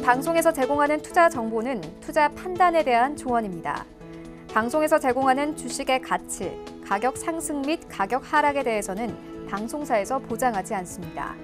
방송에서 제공하는 투자 정보는 투자 판단에 대한 조언입니다. 방송에서 제공하는 주식의 가치, 가격 상승 및 가격 하락에 대해서는 방송사에서 보장하지 않습니다.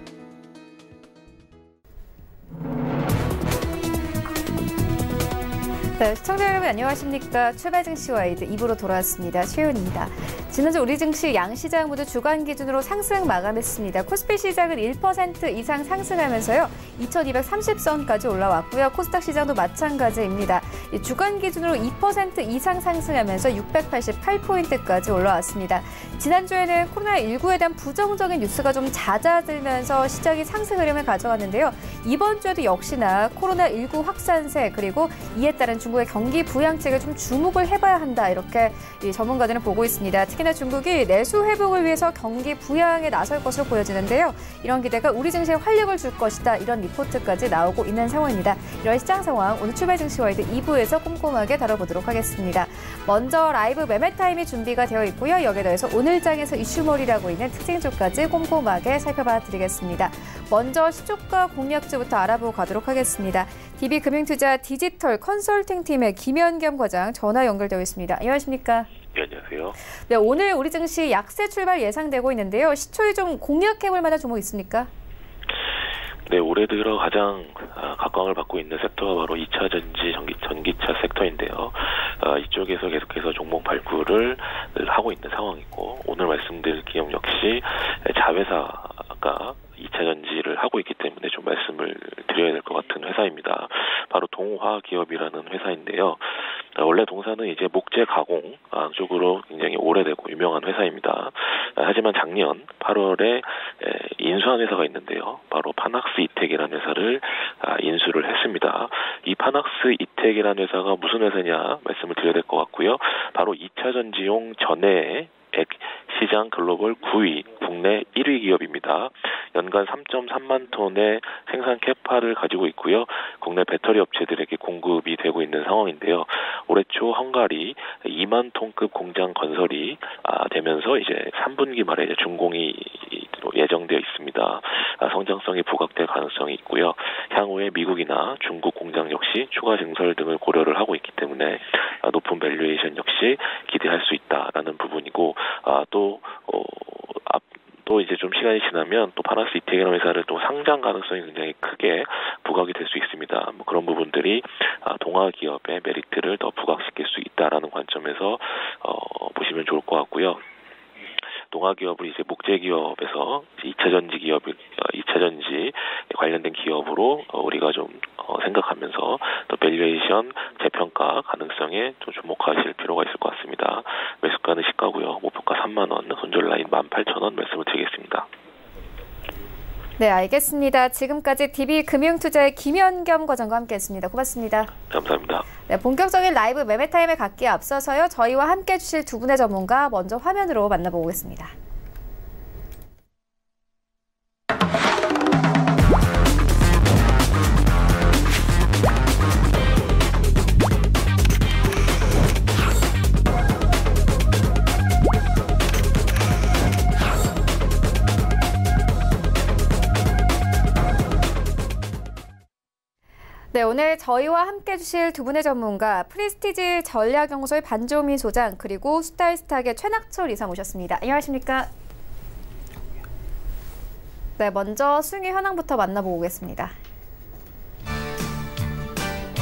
네, 시청자 여러분 안녕하십니까? 출발 증시 와이드 2부로 돌아왔습니다. 최윤입니다. 지난주 우리 증시 양시장 모두 주간 기준으로 상승 마감했습니다. 코스피 시장은 1% 이상 상승하면서요. 2230선까지 올라왔고요. 코스닥 시장도 마찬가지입니다. 주간 기준으로 2% 이상 상승하면서 688포인트까지 올라왔습니다. 지난주에는 코로나19에 대한 부정적인 뉴스가 좀 잦아들면서 시장이 상승 흐름을 가져갔는데요. 이번 주에도 역시나 코로나19 확산세 그리고 이에 따른 중국의 경기 부양책을 좀 주목을 해봐야 한다. 이렇게 전문가들은 보고 있습니다. 특히나 중국이 내수 회복을 위해서 경기 부양에 나설 것으로 보여지는데요. 이런 기대가 우리 증시에 활력을 줄 것이다. 이런 리포트까지 나오고 있는 상황입니다. 이런 시장 상황 오늘 출발 증시 와이드 2부에서 꼼꼼하게 다뤄보도록 하겠습니다. 먼저 라이브 매매 타임이 준비가 되어 있고요. 여기에 더해서 오늘 장에서 이슈몰이라고 있는 특징주까지 꼼꼼하게 살펴봐 드리겠습니다. 먼저 시초가 공략주부터 알아보고 가도록 하겠습니다. DB금융투자 디지털 컨설팅팀의 김연겸 과장 전화 연결되어 있습니다. 안녕하십니까? 네, 안녕하세요. 네, 오늘 우리 증시 약세 출발 예상되고 있는데요. 시초에 좀 공략해볼 만한 종목 있습니까? 네, 올해 들어 가장 각광을 받고 있는 섹터가 바로 2차 전지 전기차 섹터인데요. 이쪽에서 계속해서 종목 발굴을 하고 있는 상황이고, 오늘 말씀드릴 기업 역시 자회사가 2차 전지를 하고 있기 때문에 좀 말씀을 드려야 될 것 같은 회사입니다. 바로 동화기업이라는 회사인데요. 원래 동사는 이제 목재 가공 쪽으로 굉장히 오래되고 유명한 회사입니다. 하지만 작년 8월에 인수한 회사가 있는데요. 바로 파낙스 이텍이라는 회사를 인수를 했습니다. 이 파낙스 이텍이라는 회사가 무슨 회사냐 말씀을 드려야 될 것 같고요. 바로 2차 전지용 전해액 시장 글로벌 9위, 국내 1위 기업입니다. 연간 3.3만 톤의 생산 캐파를 가지고 있고요. 국내 배터리 업체들에게 공급이 되고 있는 상황인데요. 올해 초 헝가리 2만 톤급 공장 건설이 되면서 이제 3분기 말에 이제 준공이 예정되어 있습니다. 성장성이 부각될 가능성이 있고요. 향후에 미국이나 중국 공장 역시 추가 증설 등을 고려를 하고 있기 때문에 높은 밸류에이션 역시 기대할 수 있다라는 부분이고, 또 이제 좀 시간이 지나면 또 파낙스 이텍이라는 회사를 또 상장 가능성이 굉장히 크게 부각이 될 수 있습니다. 그런 부분들이 동화기업의 메리트를 더 부각시킬 수 있다라는 관점에서 보시면 좋을 것 같고요. 동화기업을 이제 목재 기업에서 2차 전지 관련된 기업으로 우리가 좀 생각하면서 또 밸류에이션 재평가 가능성에 좀 주목하실 필요가 있을 것 같습니다. 매수가는 시가고요. 목표가 3만 원, 손절 라인 18,000원 말씀을 드리겠습니다. 네, 알겠습니다. 지금까지 DB금융투자의 김연겸 과장과 함께했습니다. 고맙습니다. 감사합니다. 네, 본격적인 라이브 매매 타임에 갖기에 앞서서요. 저희와 함께 해주실 두 분의 전문가 먼저 화면으로 만나보겠습니다. 네, 오늘 저희와 함께 해주실 두 분의 전문가, 프리스티지 전략연구소의 반조민 소장, 그리고 스타일스탁의 최낙철 이사 모셨습니다. 안녕하십니까? 네, 먼저 수익 현황부터 만나보고 오겠습니다.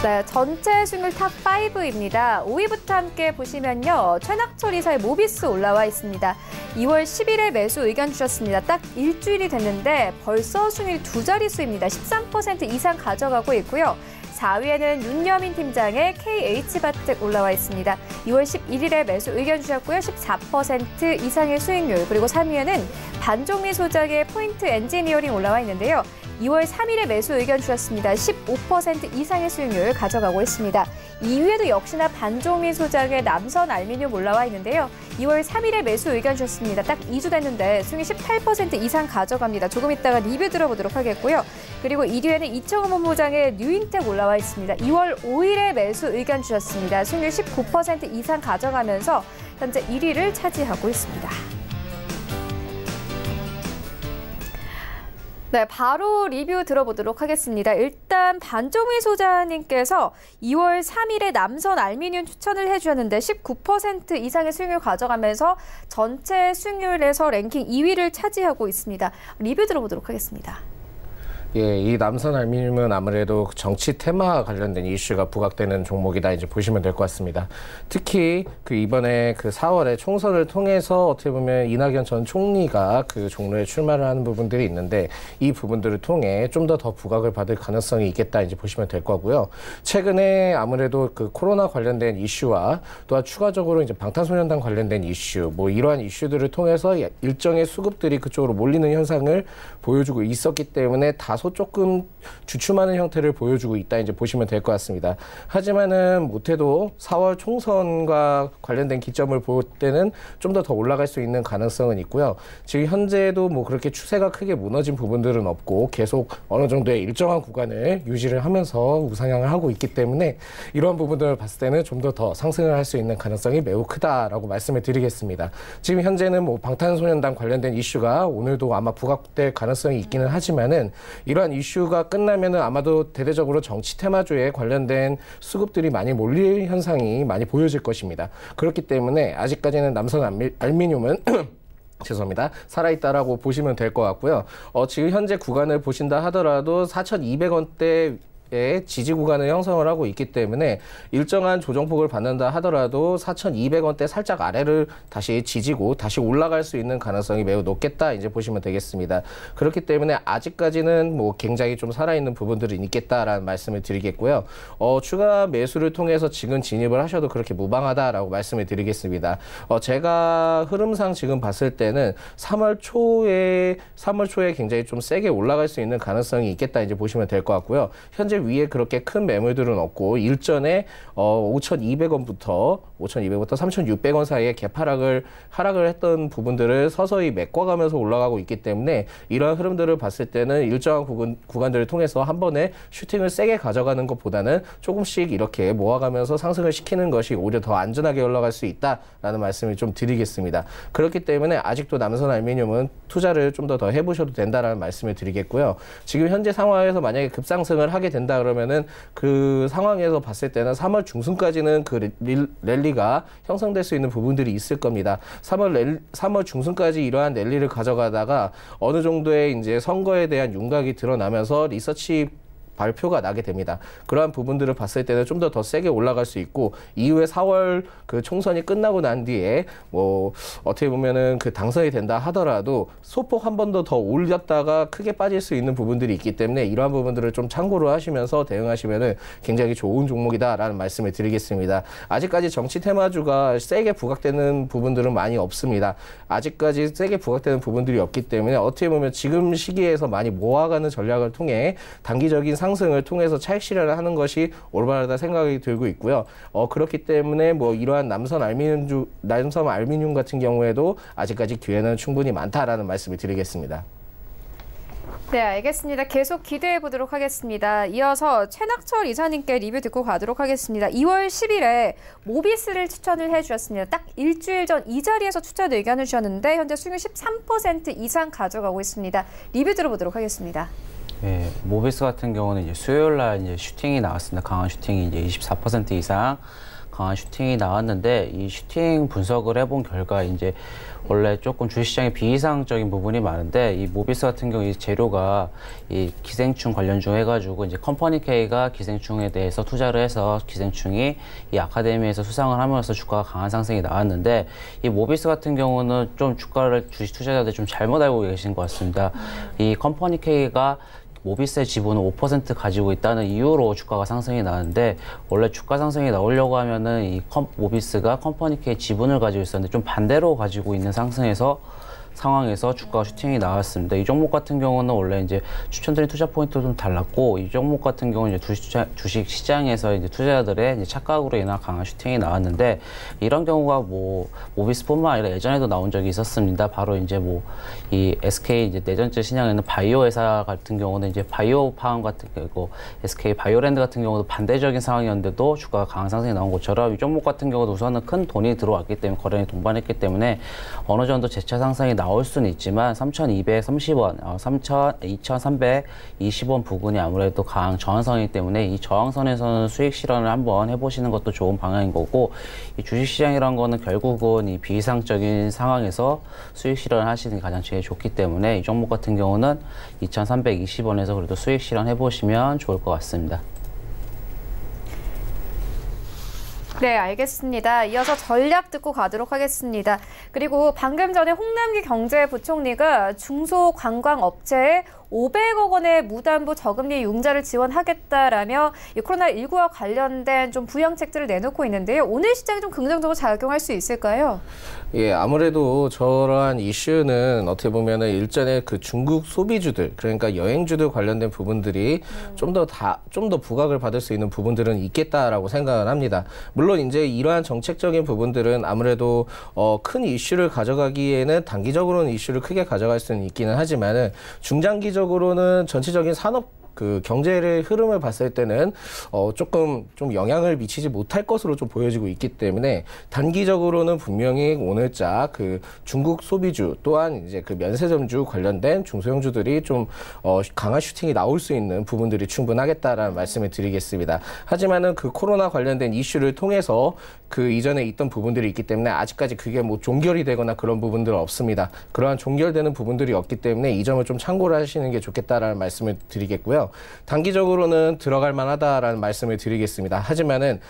네, 전체 수익률 탑5입니다. 5위부터 함께 보시면요. 최낙철 이사의 모비스 올라와 있습니다. 2월 10일에 매수 의견 주셨습니다. 딱 일주일이 됐는데 벌써 수익률 두 자릿수입니다. 13% 이상 가져가고 있고요. 4위에는 윤여민 팀장의 KH바텍 올라와 있습니다. 2월 11일에 매수 의견 주셨고요. 14% 이상의 수익률. 그리고 3위에는 반종미 소장의 포인트 엔지니어링 올라와 있는데요. 2월 3일에 매수 의견 주셨습니다. 15% 이상의 수익률 가져가고 있습니다. 2위에도 역시나 반종민 소장의 남선 알미늄 올라와 있는데요. 2월 3일에 매수 의견 주셨습니다. 딱 2주 됐는데 수익이 18% 이상 가져갑니다. 조금 이따가 리뷰 들어보도록 하겠고요. 그리고 1위에는 이청호 본부장의 뉴인텍 올라와 있습니다. 2월 5일에 매수 의견 주셨습니다. 수익률 19% 이상 가져가면서 현재 1위를 차지하고 있습니다. 네, 바로 리뷰 들어보도록 하겠습니다. 일단 반종희 소장님께서 2월 3일에 남선 알미늄 추천을 해주셨는데 19% 이상의 수익률 가져가면서 전체 수익률에서 랭킹 2위를 차지하고 있습니다. 리뷰 들어보도록 하겠습니다. 예, 이 남선 알미늄은 아무래도 정치 테마와 관련된 이슈가 부각되는 종목이다 이제 보시면 될 것 같습니다. 특히 그 이번에 그 4월에 총선을 통해서 어떻게 보면 이낙연 전 총리가 그 종로에 출마를 하는 부분들이 있는데 이 부분들을 통해 좀 더 부각을 받을 가능성이 있겠다 이제 보시면 될 거고요. 최근에 아무래도 그 코로나 관련된 이슈와 또한 추가적으로 이제 방탄소년단 관련된 이슈, 뭐 이러한 이슈들을 통해서 일정의 수급들이 그쪽으로 몰리는 현상을 보여주고 있었기 때문에 다소 조금 주춤하는 형태를 보여주고 있다 이제 보시면 될 것 같습니다. 하지만은 못해도 4월 총선과 관련된 기점을 볼 때는 좀 더 올라갈 수 있는 가능성은 있고요. 지금 현재도 뭐 그렇게 추세가 크게 무너진 부분들은 없고 계속 어느 정도의 일정한 구간을 유지를 하면서 우상향을 하고 있기 때문에 이러한 부분들을 봤을 때는 좀 더 상승을 할 수 있는 가능성이 매우 크다라고 말씀을 드리겠습니다. 지금 현재는 뭐 방탄소년단 관련된 이슈가 오늘도 아마 부각될 가능성이 있기는 하지만은 이러한 이슈가 끝나면은 아마도 대대적으로 정치 테마주에 관련된 수급들이 많이 몰릴 현상이 많이 보여질 것입니다. 그렇기 때문에 아직까지는 남선 알미늄은 죄송합니다. 살아있다라고 보시면 될 것 같고요. 지금 현재 구간을 보신다 하더라도 4,200원대 지지 구간을 형성을 하고 있기 때문에 일정한 조정폭을 받는다 하더라도 4,200원대 살짝 아래를 다시 지지고 다시 올라갈 수 있는 가능성이 매우 높겠다 이제 보시면 되겠습니다. 그렇기 때문에 아직까지는 뭐 굉장히 좀 살아있는 부분들이 있겠다라는 말씀을 드리겠고요. 추가 매수를 통해서 지금 진입을 하셔도 그렇게 무방하다라고 말씀을 드리겠습니다. 제가 흐름상 지금 봤을 때는 3월 초에 굉장히 좀 세게 올라갈 수 있는 가능성이 있겠다 이제 보시면 될 것 같고요. 현재 위에 그렇게 큰 매물들은 없고 일전에 5,200원부터 3,600원 사이에 하락을 했던 부분들을 서서히 메꿔가면서 올라가고 있기 때문에 이러한 흐름들을 봤을 때는 일정한 구간들을 통해서 한 번에 슈팅을 세게 가져가는 것보다는 조금씩 이렇게 모아가면서 상승을 시키는 것이 오히려 더 안전하게 올라갈 수 있다라는 말씀을 좀 드리겠습니다. 그렇기 때문에 아직도 남선 알미늄은 투자를 좀 더 해보셔도 된다라는 말씀을 드리겠고요. 지금 현재 상황에서 만약에 급상승을 하게 된다 그러면은 그 상황에서 봤을 때는 3월 중순까지는 그 랠리가 형성될 수 있는 부분들이 있을 겁니다. 3월 중순까지 이러한 랠리를 가져가다가 어느 정도의 이제 선거에 대한 윤곽이 드러나면서 리서치 발표가 나게 됩니다. 그러한 부분들을 봤을 때는 좀 더 세게 올라갈 수 있고 이후에 4월 그 총선이 끝나고 난 뒤에 뭐 어떻게 보면은 그 당선이 된다 하더라도 소폭 한 번 더 올렸다가 크게 빠질 수 있는 부분들이 있기 때문에 이러한 부분들을 좀 참고로 하시면서 대응하시면은 굉장히 좋은 종목이다라는 말씀을 드리겠습니다. 아직까지 정치 테마주가 세게 부각되는 부분들은 많이 없습니다. 아직까지 세게 부각되는 부분들이 없기 때문에 어떻게 보면 지금 시기에서 많이 모아가는 전략을 통해 단기적인 상승을 통해서 차익 실현을 하는 것이 올바르다 생각이 들고 있고요. 그렇기 때문에 뭐 이러한 남선 알미늄 같은 경우에도 아직까지 기회는 충분히 많다라는 말씀을 드리겠습니다. 네, 알겠습니다. 계속 기대해 보도록 하겠습니다. 이어서 최낙철 이사님께 리뷰 듣고 가도록 하겠습니다. 2월 10일에 모비스를 추천을 해주셨습니다. 딱 일주일 전 이 자리에서 추천 의견을 주셨는데 현재 수익률 13% 이상 가져가고 있습니다. 리뷰 들어보도록 하겠습니다. 네, 모비스 같은 경우는 이제 수요일 날 이제 슈팅이 나왔습니다. 강한 슈팅이 이제 24% 이상 강한 슈팅이 나왔는데 이 슈팅 분석을 해본 결과 이제 원래 조금 주식시장에 비이상적인 부분이 많은데 이 모비스 같은 경우 이 재료가 이 기생충 관련주 해가지고 이제 컴퍼니 K가 기생충에 대해서 투자를 해서 기생충이 이 아카데미에서 수상을 하면서 주가가 강한 상승이 나왔는데 이 모비스 같은 경우는 좀 주가를 주식 투자자들이 좀 잘못 알고 계신 것 같습니다. 이 컴퍼니 K가 모비스의 지분을 5% 가지고 있다는 이유로 주가가 상승이 나는데 원래 주가 상승이 나오려고 하면은 이 모비스가 컴퍼니 K 지분을 가지고 있었는데 좀 반대로 가지고 있는 상황에서 주가 슈팅이 나왔습니다. 이 종목 같은 경우는 원래 이제 추천드린 투자 포인트도 좀 달랐고 이 종목 같은 경우는 이제 주식 시장에서 이제 투자자들의 이제 착각으로 인한 강한 슈팅이 나왔는데 이런 경우가 뭐 모비스뿐만 아니라 예전에도 나온 적이 있었습니다. 바로 이제 뭐 이 SK 이제 내전제 신약에 있는 바이오 회사 같은 경우는 이제 바이오팜 같은 경우 SK 바이오랜드 같은 경우도 반대적인 상황이었는데도 주가가 강한 상승이 나온 것처럼 이 종목 같은 경우도 우선은 큰 돈이 들어왔기 때문에 거래량이 동반했기 때문에 어느 정도 재차 상승이 나올 수는 있지만 3,230원, 2,320원 부근이 아무래도 강한 저항선이기 때문에 이 저항선에서는 수익 실현을 한번 해보시는 것도 좋은 방향인 거고, 이 주식시장이란 거는 결국은 이 비이상적인 상황에서 수익 실현을 하시는 게 가장 제일 좋기 때문에 이 종목 같은 경우는 2,320원에서 그래도 수익 실현 해보시면 좋을 것 같습니다. 네, 알겠습니다. 이어서 전략 듣고 가도록 하겠습니다. 그리고 방금 전에 홍남기 경제부총리가 중소관광업체에 500억 원의 무담보 저금리 융자를 지원하겠다라며 이 코로나19와 관련된 좀 부양책들을 내놓고 있는데요. 오늘 시장에 좀 긍정적으로 작용할 수 있을까요? 예, 아무래도 저러한 이슈는 어떻게 보면은 일전에 그 중국 소비주들, 그러니까 여행주들 관련된 부분들이 좀 더 부각을 받을 수 있는 부분들은 있겠다라고 생각을 합니다. 물론 이제 이러한 정책적인 부분들은 아무래도 큰 이슈를 가져가기에는 단기적으로는 이슈를 크게 가져갈 수는 있기는 하지만은 중장기적으로는 전체적인 산업 그 경제의 흐름을 봤을 때는 조금 좀 영향을 미치지 못할 것으로 좀 보여지고 있기 때문에 단기적으로는 분명히 오늘자 그 중국 소비주 또한 이제 그 면세점주 관련된 중소형주들이 좀 강한 슈팅이 나올 수 있는 부분들이 충분하겠다라는 말씀을 드리겠습니다. 하지만은 그 코로나 관련된 이슈를 통해서 그 이전에 있던 부분들이 있기 때문에 아직까지 그게 뭐 종결이 되거나 그런 부분들은 없습니다. 그러한 종결되는 부분들이 없기 때문에 이 점을 좀 참고를 하시는 게 좋겠다라는 말씀을 드리겠고요. 단기적으로는 들어갈 만하다라는 말씀을 드리겠습니다. 하지만은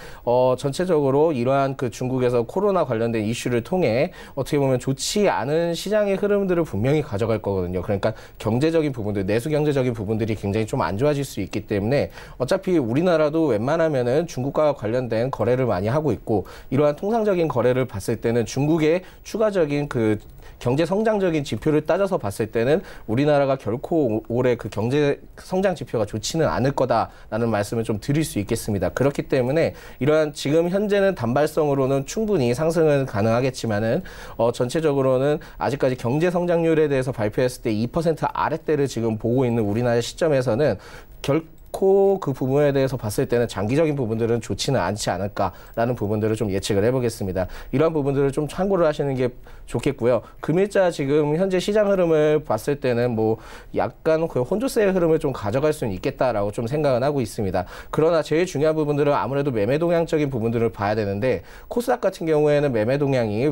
전체적으로 이러한 그 중국에서 코로나 관련된 이슈를 통해 어떻게 보면 좋지 않은 시장의 흐름들을 분명히 가져갈 거거든요. 그러니까 경제적인 부분들, 내수 경제적인 부분들이 굉장히 좀 안 좋아질 수 있기 때문에 어차피 우리나라도 웬만하면은 중국과 관련된 거래를 많이 하고 있고, 이러한 통상적인 거래를 봤을 때는 중국의 추가적인 그 경제 성장적인 지표를 따져서 봤을 때는 우리나라가 결코 올해 그 경제 성장 지표가 좋지는 않을 거다라는 말씀을 좀 드릴 수 있겠습니다. 그렇기 때문에 이러한 지금 현재는 단발성으로는 충분히 상승은 가능하겠지만은 전체적으로는 아직까지 경제 성장률에 대해서 발표했을 때 2% 아랫대를 지금 보고 있는 우리나라 시점에서는 결코 그 부분에 대해서 봤을 때는 장기적인 부분들은 좋지는 않지 않을까라는 부분들을 좀 예측을 해보겠습니다. 이러한 부분들을 좀 참고를 하시는 게 좋겠고요. 금일자 지금 현재 시장 흐름을 봤을 때는 뭐 약간 그 혼조세의 흐름을 좀 가져갈 수는 있겠다라고 좀 생각은 하고 있습니다. 그러나 제일 중요한 부분들은 아무래도 매매 동향적인 부분들을 봐야 되는데, 코스닥 같은 경우에는 매매 동향이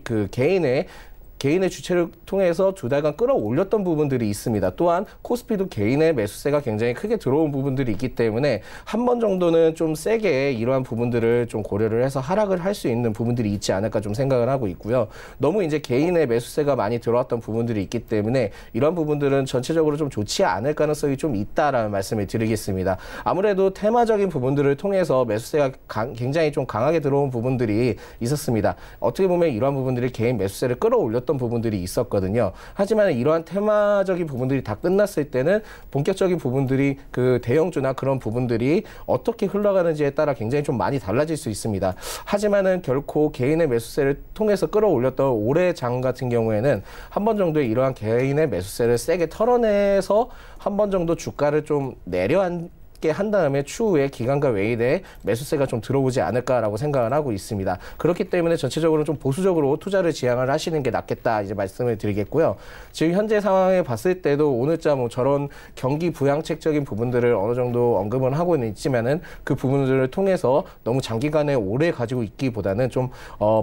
그 개인의 주체를 통해서 두 달간 끌어올렸던 부분들이 있습니다. 또한 코스피도 개인의 매수세가 굉장히 크게 들어온 부분들이 있기 때문에 한 번 정도는 좀 세게 이러한 부분들을 좀 고려를 해서 하락을 할 수 있는 부분들이 있지 않을까 좀 생각을 하고 있고요. 너무 이제 개인의 매수세가 많이 들어왔던 부분들이 있기 때문에 이런 부분들은 전체적으로 좀 좋지 않을 가능성이 좀 있다라는 말씀을 드리겠습니다. 아무래도 테마적인 부분들을 통해서 매수세가 굉장히 좀 강하게 들어온 부분들이 있었습니다. 어떻게 보면 이러한 부분들이 개인 매수세를 끌어올렸던 부분들이 있었거든요. 하지만 이러한 테마적인 부분들이 다 끝났을 때는 본격적인 부분들이 그 대형주나 그런 부분들이 어떻게 흘러가는지에 따라 굉장히 좀 많이 달라질 수 있습니다. 하지만은 결코 개인의 매수세를 통해서 끌어올렸던 올해 장 같은 경우에는 한 번 정도의 이러한 개인의 매수세를 세게 털어내서 한 번 정도 주가를 좀 내려앉게 한 다음에 추후에 기관과 외인의 매수세가 좀 들어오지 않을까라고 생각을 하고 있습니다. 그렇기 때문에 전체적으로 좀 보수적으로 투자를 지향을 하시는 게 낫겠다 이제 말씀을 드리겠고요. 지금 현재 상황에 봤을 때도 오늘자 뭐 저런 경기 부양책적인 부분들을 어느 정도 언급은 하고는 있지만은 그 부분들을 통해서 너무 장기간에 오래 가지고 있기보다는 좀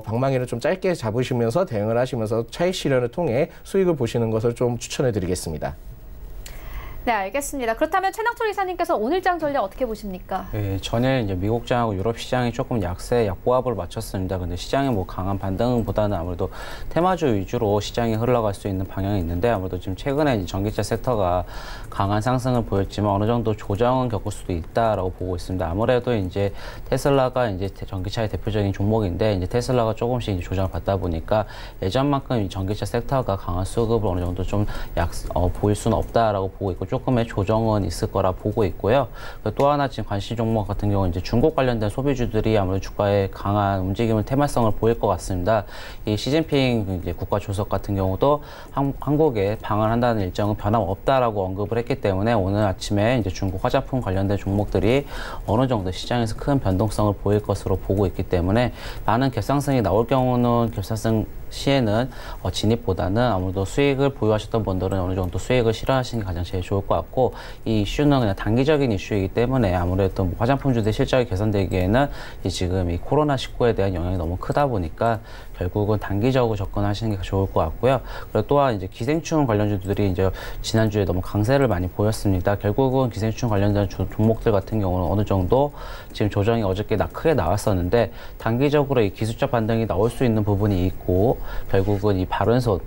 방망이를 좀 짧게 잡으시면서 대응을 하시면서 차익 실현을 통해 수익을 보시는 것을 좀 추천해 드리겠습니다. 네, 알겠습니다. 그렇다면 최낙철 이사님께서 오늘장 전략 어떻게 보십니까? 네, 전에 이제 미국장하고 유럽 시장이 조금 약보합을 맞췄습니다. 근데 시장의 뭐 강한 반등보다는 아무래도 테마주 위주로 시장이 흘러갈 수 있는 방향이 있는데, 아무래도 지금 최근에 이제 전기차 섹터가 강한 상승을 보였지만 어느 정도 조정은 겪을 수도 있다라고 보고 있습니다. 아무래도 이제 테슬라가 이제 전기차의 대표적인 종목인데, 이제 테슬라가 조금씩 이제 조정을 받다 보니까 예전만큼 이 전기차 섹터가 강한 수급을 어느 정도 좀 보일 수는 없다라고 보고 있고, 조금의 조정은 있을 거라 보고 있고요. 또 하나 지금 관심 종목 같은 경우는 이제 중국 관련된 소비주들이 아무래도 주가에 강한 움직임을 테마성을 보일 것 같습니다. 이 시진핑 이제 국가 주석 같은 경우도 한국에 방한한다는 일정은 변함없다라고 언급을 했기 때문에 오늘 아침에 이제 중국 화장품 관련된 종목들이 어느 정도 시장에서 큰 변동성을 보일 것으로 보고 있기 때문에 많은 갭상승이 나올 경우는 갭상승 시에는 진입보다는 아무래도 수익을 보유하셨던 분들은 어느 정도 수익을 실현하시는 게 가장 제일 좋을 것 같고, 이 이슈는 그냥 단기적인 이슈이기 때문에 아무래도 뭐 화장품주들 실적이 개선되기에는 지금 이 코로나19에 대한 영향이 너무 크다 보니까 결국은 단기적으로 접근하시는 게 좋을 것 같고요. 그리고 또한 이제 기생충 관련주들이 이제 지난주에 너무 강세를 많이 보였습니다. 결국은 기생충 관련된 종목들 같은 경우는 어느 정도 지금 조정이 어저께 크게 나왔었는데, 단기적으로 이 기술적 반등이 나올 수 있는 부분이 있고, 결국은 이 바른손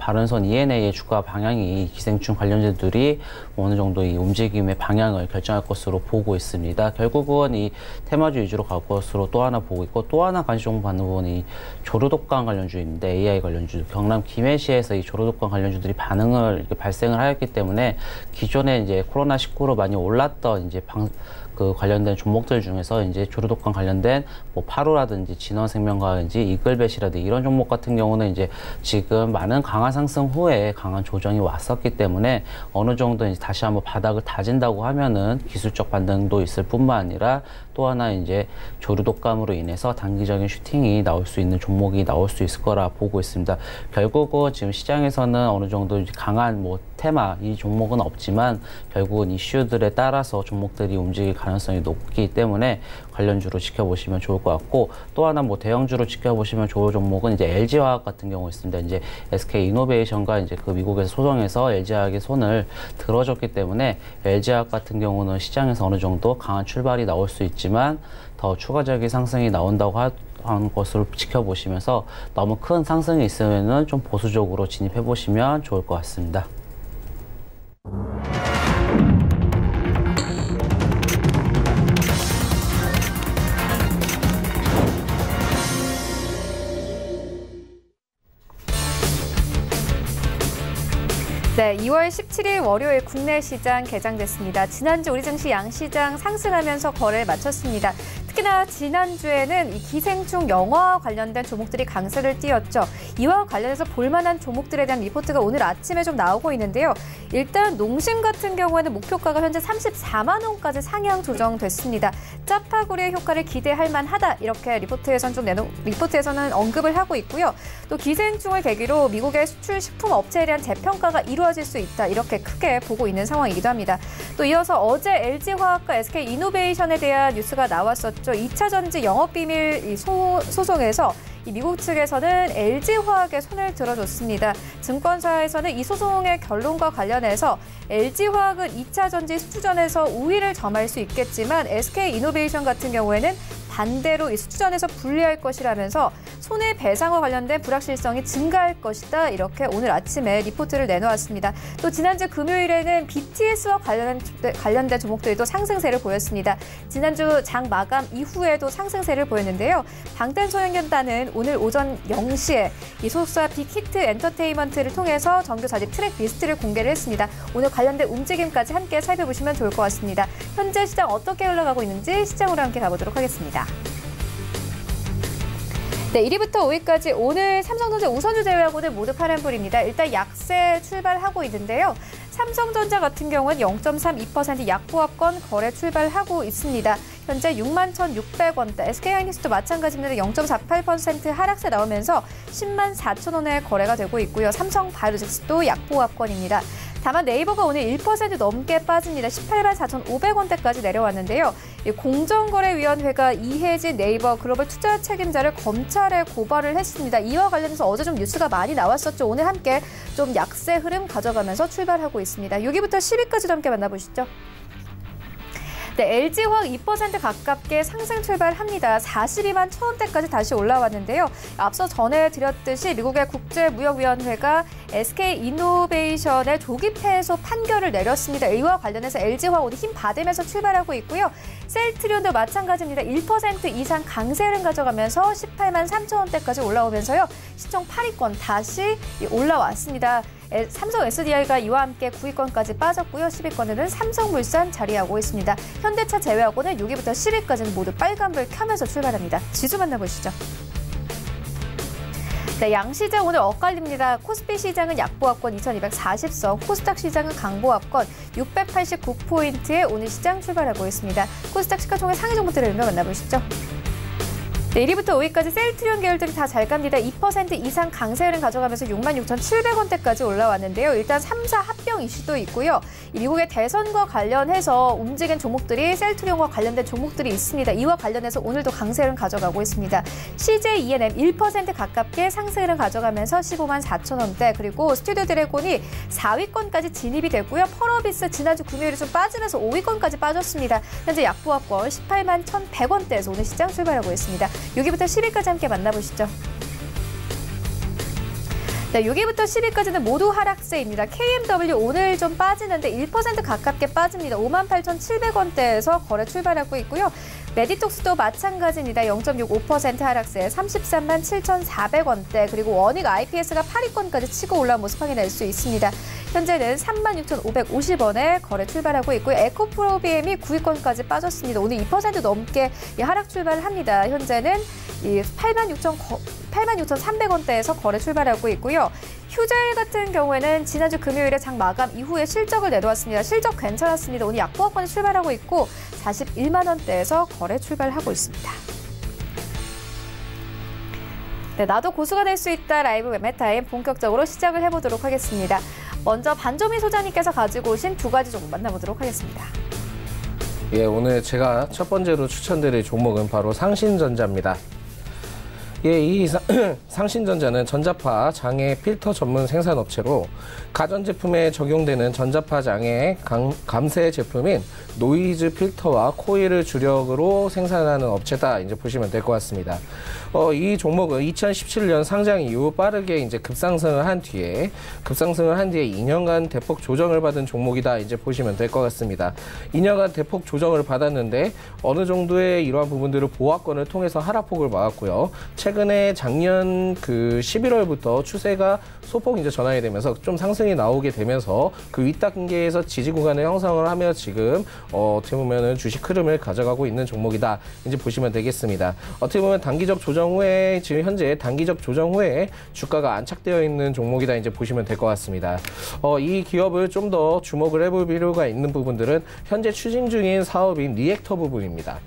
ENA의 주가 방향이 이 기생충 관련주들이 어느 정도 이 움직임의 방향을 결정할 것으로 보고 있습니다. 결국은 이 테마주 위주로 갈 것으로 또 하나 보고 있고, 또 하나 관심 받는 부분이 조르독감 관련주인데, AI 관련주, 경남 김해시에서 이 조르독감 관련주들이 이렇게 발생을 하였기 때문에 기존에 이제 코로나19로 많이 올랐던 이제 그 관련된 종목들 중에서 이제 조르독감 관련된 뭐 파루라든지 진원생명과든지 이글벳이라든지 이런 종목 같은 경우는 이제 지금 많은 강한 상승 후에 강한 조정이 왔었기 때문에 어느 정도 이제 다시 한번 바닥을 다진다고 하면은 기술적 반등도 있을 뿐만 아니라 또 하나 이제 조르독감으로 인해서 단기적인 슈팅이 나올 수 있는 종목이 나올 수 있을 거라 보고 있습니다. 결국은 지금 시장에서는 어느 정도 강한 뭐 테마 이 종목은 없지만 결국은 이슈들에 따라서 종목들이 움직일 가능성이 높기 때문에 관련주로 지켜보시면 좋을 것 같고, 또 하나 뭐 대형주로 지켜보시면 좋을 종목은 이제 LG화학 같은 경우 있습니다. 이제 SK이노베이션과 이제 그 미국에서 소송해서 LG화학의 손을 들어줬기 때문에 LG화학 같은 경우는 시장에서 어느 정도 강한 출발이 나올 수 있지만 더 추가적인 상승이 나온다고 하는 것을 지켜보시면서 너무 큰 상승이 있으면은 좀 보수적으로 진입해 보시면 좋을 것 같습니다. 네, 2월 17일 월요일 국내 시장 개장됐습니다. 지난주 우리 증시 양시장 상승하면서 거래를 마쳤습니다. 특히나 지난주에는 이 기생충 영화 관련된 종목들이 강세를 띄었죠. 이와 관련해서 볼만한 종목들에 대한 리포트가 오늘 아침에 좀 나오고 있는데요. 일단 농심 같은 경우에는 목표가가 현재 34만 원까지 상향 조정됐습니다. 짜파구리의 효과를 기대할 만하다, 이렇게 리포트에서는 언급을 하고 있고요. 또 기생충을 계기로 미국의 수출 식품 업체에 대한 재평가가 이루어질 수 있다, 이렇게 크게 보고 있는 상황이기도 합니다. 또 이어서 어제 LG화학과 SK이노베이션에 대한 뉴스가 나왔었죠. 2차 전지 영업비밀 소송에서 미국 측에서는 LG화학의 손을 들어줬습니다. 증권사에서는 이 소송의 결론과 관련해서 LG화학은 2차 전지 수주전에서 우위를 점할 수 있겠지만 SK이노베이션 같은 경우에는 반대로 이 수주전에서 불리할 것이라면서 손해배상과 관련된 불확실성이 증가할 것이다, 이렇게 오늘 아침에 리포트를 내놓았습니다. 또 지난주 금요일에는 BTS와 관련된 종목들도 상승세를 보였습니다. 지난주 장 마감 이후에도 상승세를 보였는데요. 방탄소년단은 오늘 오전 0시에 이 소속사 빅히트 엔터테인먼트를 통해서 정규 4집 트랙 리스트를 공개를 했습니다. 오늘 관련된 움직임까지 함께 살펴보시면 좋을 것 같습니다. 현재 시장 어떻게 흘러가고 있는지 시장으로 함께 가보도록 하겠습니다. 네, 1위부터 5위까지 오늘 삼성전자, 우선주 제외하고는 모두 파란불입니다. 일단 약세 출발하고 있는데요. 삼성전자 같은 경우는 0.32% 약보합권 거래 출발하고 있습니다. 현재 61,600원대, SK하이닉스도 마찬가지입니다. 0.48% 하락세 나오면서 10만 4천 원에 거래가 되고 있고요. 삼성바이오로직스도 약보합권입니다. 다만 네이버가 오늘 1% 넘게 빠집니다. 18만 4,500원대까지 내려왔는데요. 공정거래위원회가 이혜진 네이버 글로벌 투자 책임자를 검찰에 고발을 했습니다. 이와 관련해서 어제 좀 뉴스가 많이 나왔었죠. 오늘 함께 좀 약세 흐름 가져가면서 출발하고 있습니다. 6위부터 10위까지도 함께 만나보시죠. 네, LG화학 2% 가깝게 상승 출발합니다. 42만 1,000원대까지 다시 올라왔는데요. 앞서 전해드렸듯이 미국의 국제무역위원회가 SK이노베이션의 조기 패소 판결을 내렸습니다. 이와 관련해서 LG화학 오늘 힘 받으면서 출발하고 있고요. 셀트리온도 마찬가지입니다. 1% 이상 강세를 가져가면서 18만 3,000원대까지 올라오면서요. 시총 8위권 다시 올라왔습니다. 삼성 SDI가 이와 함께 9위권까지 빠졌고요. 10위권에는 삼성물산 자리하고 있습니다. 현대차 제외하고는 6위부터 10위까지는 모두 빨간불 켜면서 출발합니다. 지수 만나보시죠. 네, 양시장 오늘 엇갈립니다. 코스피 시장은 약보합권 2,240선, 코스닥 시장은 강보합권 689포인트에 오늘 시장 출발하고 있습니다. 코스닥 시가총액 상위 종목들을 만나보시죠. 네, 1위부터 5위까지 셀트리온 계열들이 다 잘 갑니다. 2% 이상 강세 흐름 가져가면서 66,700원대까지 올라왔는데요. 일단 3사 합병 이슈도 있고요. 미국의 대선과 관련해서 움직인 종목들이 셀트리온과 관련된 종목들이 있습니다. 이와 관련해서 오늘도 강세 흐름 가져가고 있습니다. CJ E&M 1% 가깝게 상승 흐름 가져가면서 15만 4천 원대, 그리고 스튜디오 드래곤이 4위권까지 진입이 됐고요. 펄어비스 지난주 금요일에 좀 빠지면서 5위권까지 빠졌습니다. 현재 약보합권 18만 1,100원대에서 오늘 시장 출발하고 있습니다. 6위부터 10위까지 함께 만나보시죠. 네, 6위부터 10위까지는 모두 하락세입니다. KMW 오늘 좀 빠지는데 1% 가깝게 빠집니다. 58,700원대에서 거래 출발하고 있고요. 메디톡스도 마찬가지입니다. 0.65% 하락세 33만 7,400원대, 그리고 원익 IPS가 8위권까지 치고 올라온 모습 확인할 수 있습니다. 현재는 36,550원에 거래 출발하고 있고요. 에코프로비엠이 9위권까지 빠졌습니다. 오늘 2% 넘게 하락 출발을 합니다. 현재는 86,300원대에서 거래 출발하고 있고요. 휴젤 같은 경우에는 지난주 금요일에 장 마감 이후에 실적을 내놓았습니다. 실적 괜찮았습니다. 오늘 약보합권에 출발하고 있고 41만 원대에서 거래 출발하고 있습니다. 네, 나도 고수가 될 수 있다 라이브 매매타임 본격적으로 시작을 해보도록 하겠습니다. 먼저 반조미 소장님께서 가지고 오신 두 가지 종목 만나보도록 하겠습니다. 예, 오늘 제가 첫 번째로 추천드릴 종목은 바로 상신전자입니다. 예, 이 상신전자는 전자파 장애 필터 전문 생산업체로 가전제품에 적용되는 전자파 장애 감쇄 제품인 노이즈 필터와 코일을 주력으로 생산하는 업체다, 이제 보시면 될 것 같습니다. 이 종목은 2017년 상장 이후 빠르게 이제 급상승을 한 뒤에 2년간 대폭 조정을 받은 종목이다, 이제 보시면 될 것 같습니다. 2년간 대폭 조정을 받았는데 어느 정도의 이러한 부분들을 보합권을 통해서 하락폭을 막았고요. 최근에 작년 11월부터 추세가 소폭 이제 전환이 되면서 좀 상승이 나오게 되면서 그 윗단계에서 지지 구간을 형성을 하며 지금 어떻게 보면은 주식 흐름을 가져가고 있는 종목이다, 이제 보시면 되겠습니다. 어떻게 보면 단기적 조정 후에, 지금 현재 단기적 조정 후에 주가가 안착되어 있는 종목이다, 이제 보시면 될 것 같습니다. 이 기업을 좀 더 주목을 해볼 필요가 있는 부분들은 현재 추진 중인 사업인 리액터 부분입니다.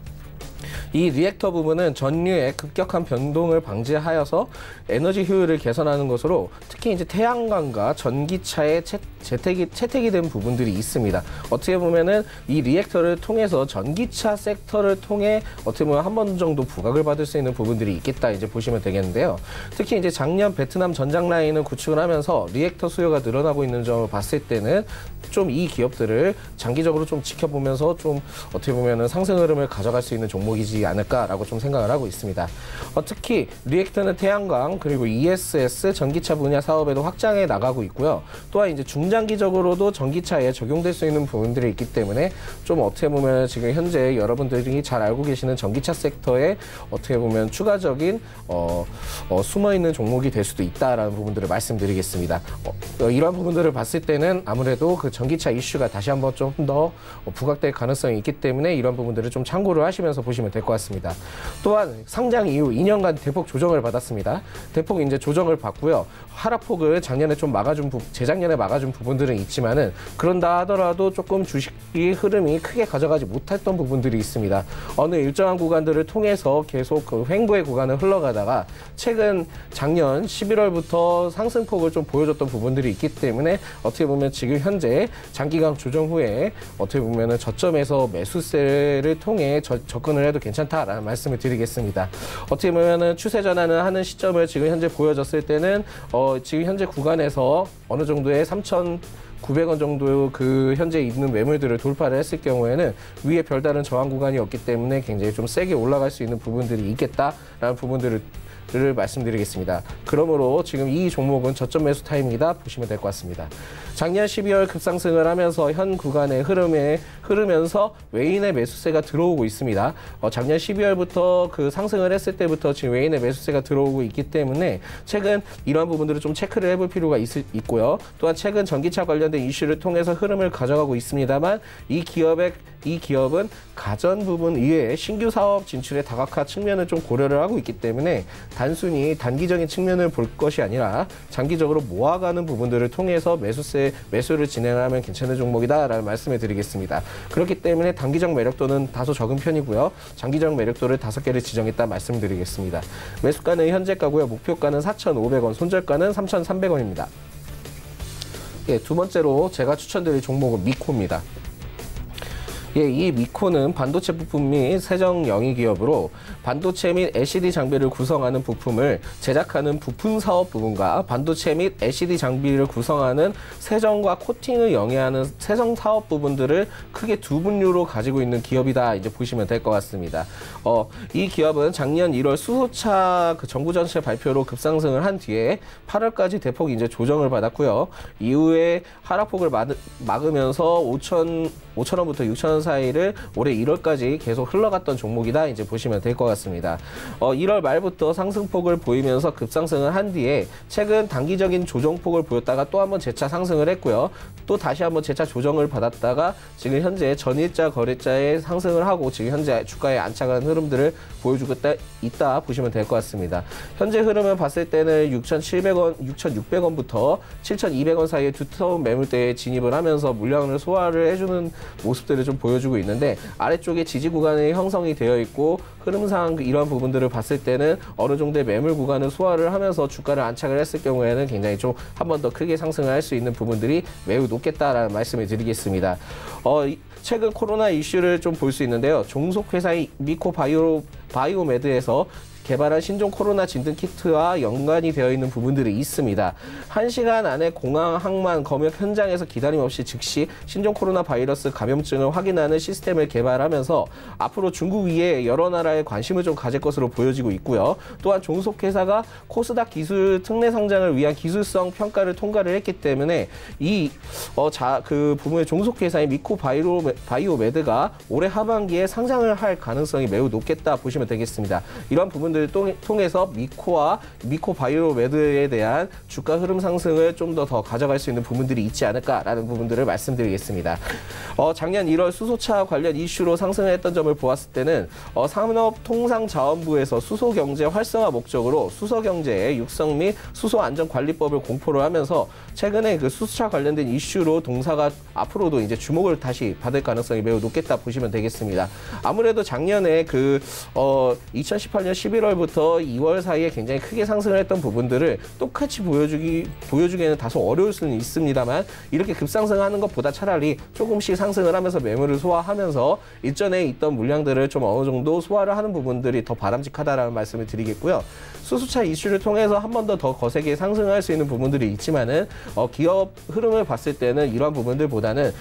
이 리액터 부분은 전류의 급격한 변동을 방지하여서 에너지 효율을 개선하는 것으로 특히 이제 태양광과 전기차에 채택이 된 부분들이 있습니다. 어떻게 보면은 이 리액터를 통해서 전기차 섹터를 통해 어떻게 보면 한 번 정도 부각을 받을 수 있는 부분들이 있겠다, 이제 보시면 되겠는데요. 특히 이제 작년 베트남 전장 라인을 구축을 하면서 리액터 수요가 늘어나고 있는 점을 봤을 때는 좀 이 기업들을 장기적으로 좀 지켜보면서 좀 어떻게 보면은 상승 흐름을 가져갈 수 있는 종목이지 않을까라고 좀 생각을 하고 있습니다. 특히 리액터는 태양광 그리고 ESS 전기차 분야 사업에도 확장해 나가고 있고요. 또한 이제 중장기적으로도 전기차에 적용될 수 있는 부분들이 있기 때문에 좀 어떻게 보면 지금 현재 여러분들이 잘 알고 계시는 전기차 섹터에 어떻게 보면 추가적인 숨어 있는 종목이 될 수도 있다라는 부분들을 말씀드리겠습니다. 이러한 부분들을 봤을 때는 아무래도 그 전기차 이슈가 다시 한번 좀 더 부각될 가능성이 있기 때문에 이런 부분들을 좀 참고를 하시면서 보시면 될 것 같습니다. 또한 상장 이후 2년간 대폭 조정을 받았습니다. 대폭 이제 조정을 받고요. 하락폭을 작년에 좀 재작년에 막아준 부분들은 있지만은 그런다 하더라도 조금 주식이 흐름이 크게 가져가지 못했던 부분들이 있습니다. 어느 일정한 구간들을 통해서 계속 그 횡보의 구간을 흘러가다가 최근 작년 11월부터 상승폭을 좀 보여줬던 부분들이 있기 때문에 어떻게 보면 지금 현재 장기간 조정 후에 어떻게 보면은 저점에서 매수세를 통해 접근을 해도 괜찮다라는 말씀을 드리겠습니다. 어떻게 보면은 추세 전환을 하는 시점을 지금 현재 보여졌을 때는 지금 현재 구간에서 어느 정도의 3,900원 정도 그 현재 있는 매물들을 돌파를 했을 경우에는 위에 별다른 저항 구간이 없기 때문에 굉장히 좀 세게 올라갈 수 있는 부분들이 있겠다라는 부분들을 말씀드리겠습니다. 그러므로 지금 이 종목은 저점 매수 타임이다 보시면 될 것 같습니다. 작년 12월 급상승을 하면서 현 구간의 흐름에 흐르면서 외인의 매수세가 들어오고 있습니다. 작년 12월부터 그 상승을 했을 때부터 지금 외인의 매수세가 들어오고 있기 때문에 최근 이러한 부분들을 좀 체크를 해볼 필요가 있고요. 또한 최근 전기차 관련된 이슈를 통해서 흐름을 가져가고 있습니다만 이 기업의 이 기업은 가전 부분 이외에 신규 사업 진출의 다각화 측면을 좀 고려를 하고 있기 때문에 단순히 단기적인 측면을 볼 것이 아니라 장기적으로 모아가는 부분들을 통해서 매수를 진행하면 괜찮은 종목이다라는 말씀을 드리겠습니다. 그렇기 때문에 단기적 매력도는 다소 적은 편이고요. 장기적 매력도를 5개를 지정했다 말씀드리겠습니다. 매수가는 현재가고요. 목표가는 4,500원, 손절가는 3,300원입니다. 예, 두 번째로 제가 추천드릴 종목은 미코입니다. 예, 이 미코는 반도체 부품 및 세정 영위 기업으로 반도체 및 LCD 장비를 구성하는 부품을 제작하는 부품 사업 부분과 반도체 및 LCD 장비를 구성하는 세정과 코팅을 영위하는 세정 사업 부분들을 크게 두 분류로 가지고 있는 기업이다 이제 보시면 될 것 같습니다. 이 기업은 작년 1월 수소차 정부 정책 발표로 급상승을 한 뒤에 8월까지 대폭 이제 조정을 받았고요. 이후에 하락폭을 막으면서 5,000원부터 6,000원 사이를 올해 1월까지 계속 흘러갔던 종목이다 이제 보시면 될 것 같습니다. 1월 말부터 상승폭을 보이면서 급상승을 한 뒤에 최근 단기적인 조정폭을 보였다가 또 한번 재차 상승을 했고요. 또 다시 한번 재차 조정을 받았다가 지금 현재 전일자 거래자에 상승을 하고 지금 현재 주가에 안착하는 흐름들을 보여주고 있다 보시면 될 것 같습니다. 현재 흐름을 봤을 때는 6,700원, 6,600원부터 7,200원 사이에 두터운 매물대에 진입을 하면서 물량을 소화를 해주는 모습들을 좀 보여주고 있는데 아래쪽에 지지 구간이 형성이 되어 있고 흐름상 이러한 부분들을 봤을 때는 어느 정도의 매물 구간을 소화를 하면서 주가를 안착을 했을 경우에는 굉장히 좀 한 번 더 크게 상승을 할 수 있는 부분들이 매우 높겠다라는 말씀을 드리겠습니다. 최근 코로나 이슈를 좀 볼 수 있는데요. 종속회사인 미코 바이오메드에서 개발한 신종 코로나 진등 키트와 연관이 되어 있는 부분들이 있습니다. 1시간 안에 공항, 항만, 검역 현장에서 기다림 없이 즉시 신종 코로나 바이러스 감염증을 확인하는 시스템을 개발하면서 앞으로 중국 위에 여러 나라의 관심을 좀 가질 것으로 보여지고 있고요. 또한 종속회사가 코스닥 기술 특례 상장을 위한 기술성 평가를 통과를 했기 때문에 그 부분의 종속회사인 미코 바이오메드가 올해 하반기에 상장을 할 가능성이 매우 높겠다 보시면 되겠습니다. 이런 부분들 통해서 미코 바이오메드에 대한 주가 흐름 상승을 좀 더 가져갈 수 있는 부분들이 있지 않을까라는 부분들을 말씀드리겠습니다. 작년 1월 수소차 관련 이슈로 상승을 했던 점을 보았을 때는 산업통상자원부에서 수소경제 활성화 목적으로 수소경제의 육성 및 수소안전관리법을 공포를 하면서 최근에 그 수소차 관련된 이슈로 동사가 앞으로도 이제 주목을 다시 받을 가능성이 매우 높겠다 보시면 되겠습니다. 아무래도 작년에 2018년 11월부터 2월 사이에 굉장히 크게 상승을 했던 부분들을 똑같이 보여주기에는 다소 어려울 수는 있습니다만 이렇게 급상승하는 것보다 차라리 조금씩 상승을 하면서 매물을 소화하면서 일전에 있던 물량들을 좀 어느 정도 소화를 하는 부분들이 더 바람직하다라는 말씀을 드리겠고요. 수소차 이슈를 통해서 한 번 더 거세게 상승할 수 있는 부분들이 있지만은 기업 흐름을 봤을 때는 이러한 부분들보다는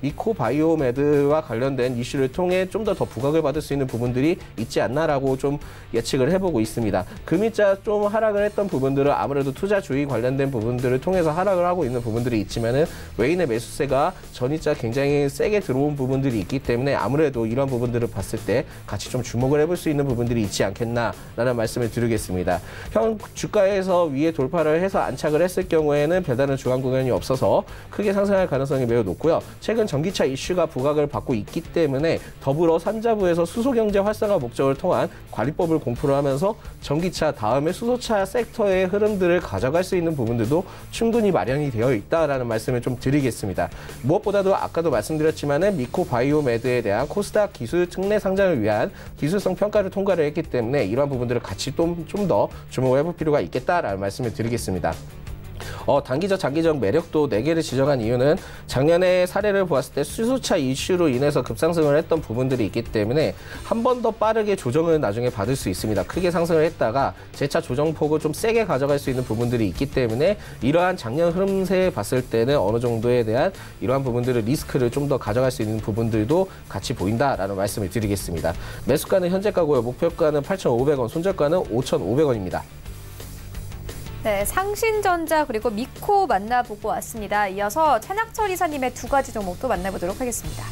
미코 바이오메드와 관련된 이슈를 통해 좀 더 부각을 받을 수 있는 부분들이 있지 않나라고 좀 예측을 해보고 있습니다. 금일자 좀 하락을 했던 부분들은 아무래도 투자주의 관련된 부분들을 통해서 하락을 하고 있는 부분들이 있지만은 외인의 매수세가 전일자 굉장히 세게 들어온 부분들이 있기 때문에 아무래도 이런 부분들을 봤을 때 같이 좀 주목을 해볼 수 있는 부분들이 있지 않겠나라는 말씀을 드리겠습니다. 현 주가에서 위에 돌파를 해서 안착을 했을 경우에는 별다른 주간 구간이 없어서 크게 상승할 가능성이 매우 높고요. 최근 전기차 이슈가 부각을 받고 있기 때문에 더불어 산자부에서 수소경제 활성화 목적을 통한 관리법을 공포를 하면서 전기차 다음에 수소차 섹터의 흐름들을 가져갈 수 있는 부분들도 충분히 마련이 되어 있다라는 말씀을 좀 드리겠습니다. 무엇보다도 아까도 말씀드렸지만은 미코 바이오메드에 대한 코스닥 기술 특례 상장을 위한 기술성 평가를 통과를 했기 때문에 이러한 부분들을 같이 좀 더 주목을 해볼 필요가 있겠다라는 말씀을 드리겠습니다. 단기적, 장기적 매력도 4개를 지정한 이유는 작년에 사례를 보았을 때 수소차 이슈로 인해서 급상승을 했던 부분들이 있기 때문에 한 번 더 빠르게 조정을 나중에 받을 수 있습니다. 크게 상승을 했다가 재차 조정폭을 좀 세게 가져갈 수 있는 부분들이 있기 때문에 이러한 작년 흐름세에 봤을 때는 어느 정도에 대한 이러한 부분들을 리스크를 좀 더 가져갈 수 있는 부분들도 같이 보인다라는 말씀을 드리겠습니다. 매수가는 현재가고요. 목표가는 8,500원, 손절가는 5,500원입니다. 네, 상신전자 그리고 미코 만나보고 왔습니다. 이어서 찬학철 이사님의 두 가지 종목도 만나보도록 하겠습니다.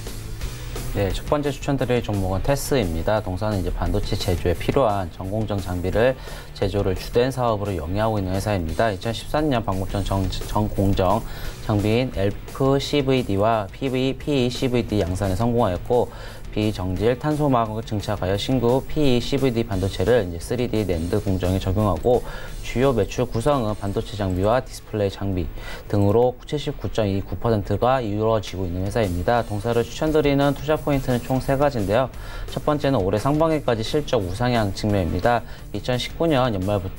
네, 첫 번째 추천드릴 종목은 테스입니다. 동사는 이제 반도체 제조에 필요한 전공정 장비를 제조를 주된 사업으로 영위하고 있는 회사입니다. 2014년 방공정 전공정 장비인 LPCVD와 PECVD 양산에 성공하였고 비정질 탄소막을 증착하여 신규 PECVD 반도체를 이제 3D 낸드 공정에 적용하고 주요 매출 구성은 반도체 장비와 디스플레이 장비 등으로 79.29%가 이루어지고 있는 회사입니다. 동사를 추천드리는 투자 포인트는 총 3가지인데요. 첫 번째는 올해 상반기까지 실적 우상향 측면입니다. 2019년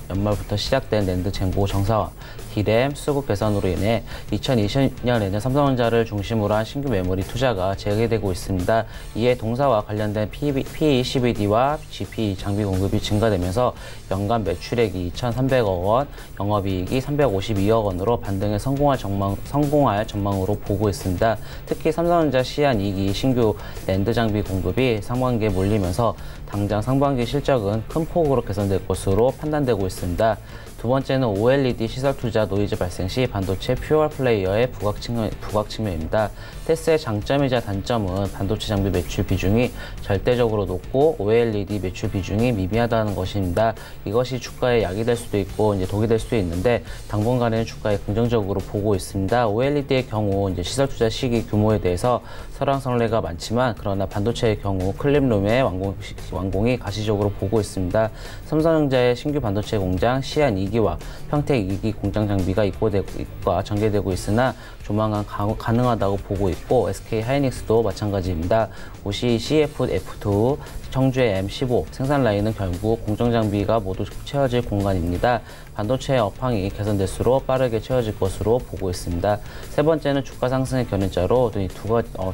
연말부터 시작된 낸드 재고 정상화, D램 수급 개선으로 인해 2020년에는 삼성전자를 중심으로 한 신규 메모리 투자가 재개되고 있습니다. 이에 동사와 관련된 PECVD와 GP 장비 공급이 증가되면서 연간 매출액이 2,300억 원, 영업이익이 352억 원으로 반등에 성공할 전망으로 보고 있습니다. 특히 삼성전자 시한이기 신규 낸드 장비 공급이 상반기에 몰리면서 당장 상반기 실적은 큰 폭으로 개선될 것으로 판단되고 있습니다. 두 번째는 OLED 시설 투자 노이즈 발생 시 반도체 퓨어 플레이어의 부각 측면입니다. 테스의 장점이자 단점은 반도체 장비 매출 비중이 절대적으로 높고 OLED 매출 비중이 미비하다는 것입니다. 이것이 주가에 약이 될 수도 있고 이제 독이 될 수도 있는데 당분간에는 주가에 긍정적으로 보고 있습니다. OLED의 경우 이제 시설 투자 시기 규모에 대해서 설왕설래가 많지만 그러나 반도체의 경우 클린룸의 완공이 가시적으로 보고 있습니다. 삼성전자의 신규 반도체 공장 시안 2기와 평택 2기 공장 장비가 입고가 전개되고 있으나 조만간 가능하다고 보고 있고 SK 하이닉스도 마찬가지입니다. 우시 CF-F2, 청주의 M15 생산 라인은 결국 공정 장비가 모두 채워질 공간입니다. 반도체의 업황이 개선될수록 빠르게 채워질 것으로 보고 있습니다. 세 번째는 주가 상승의 견인자로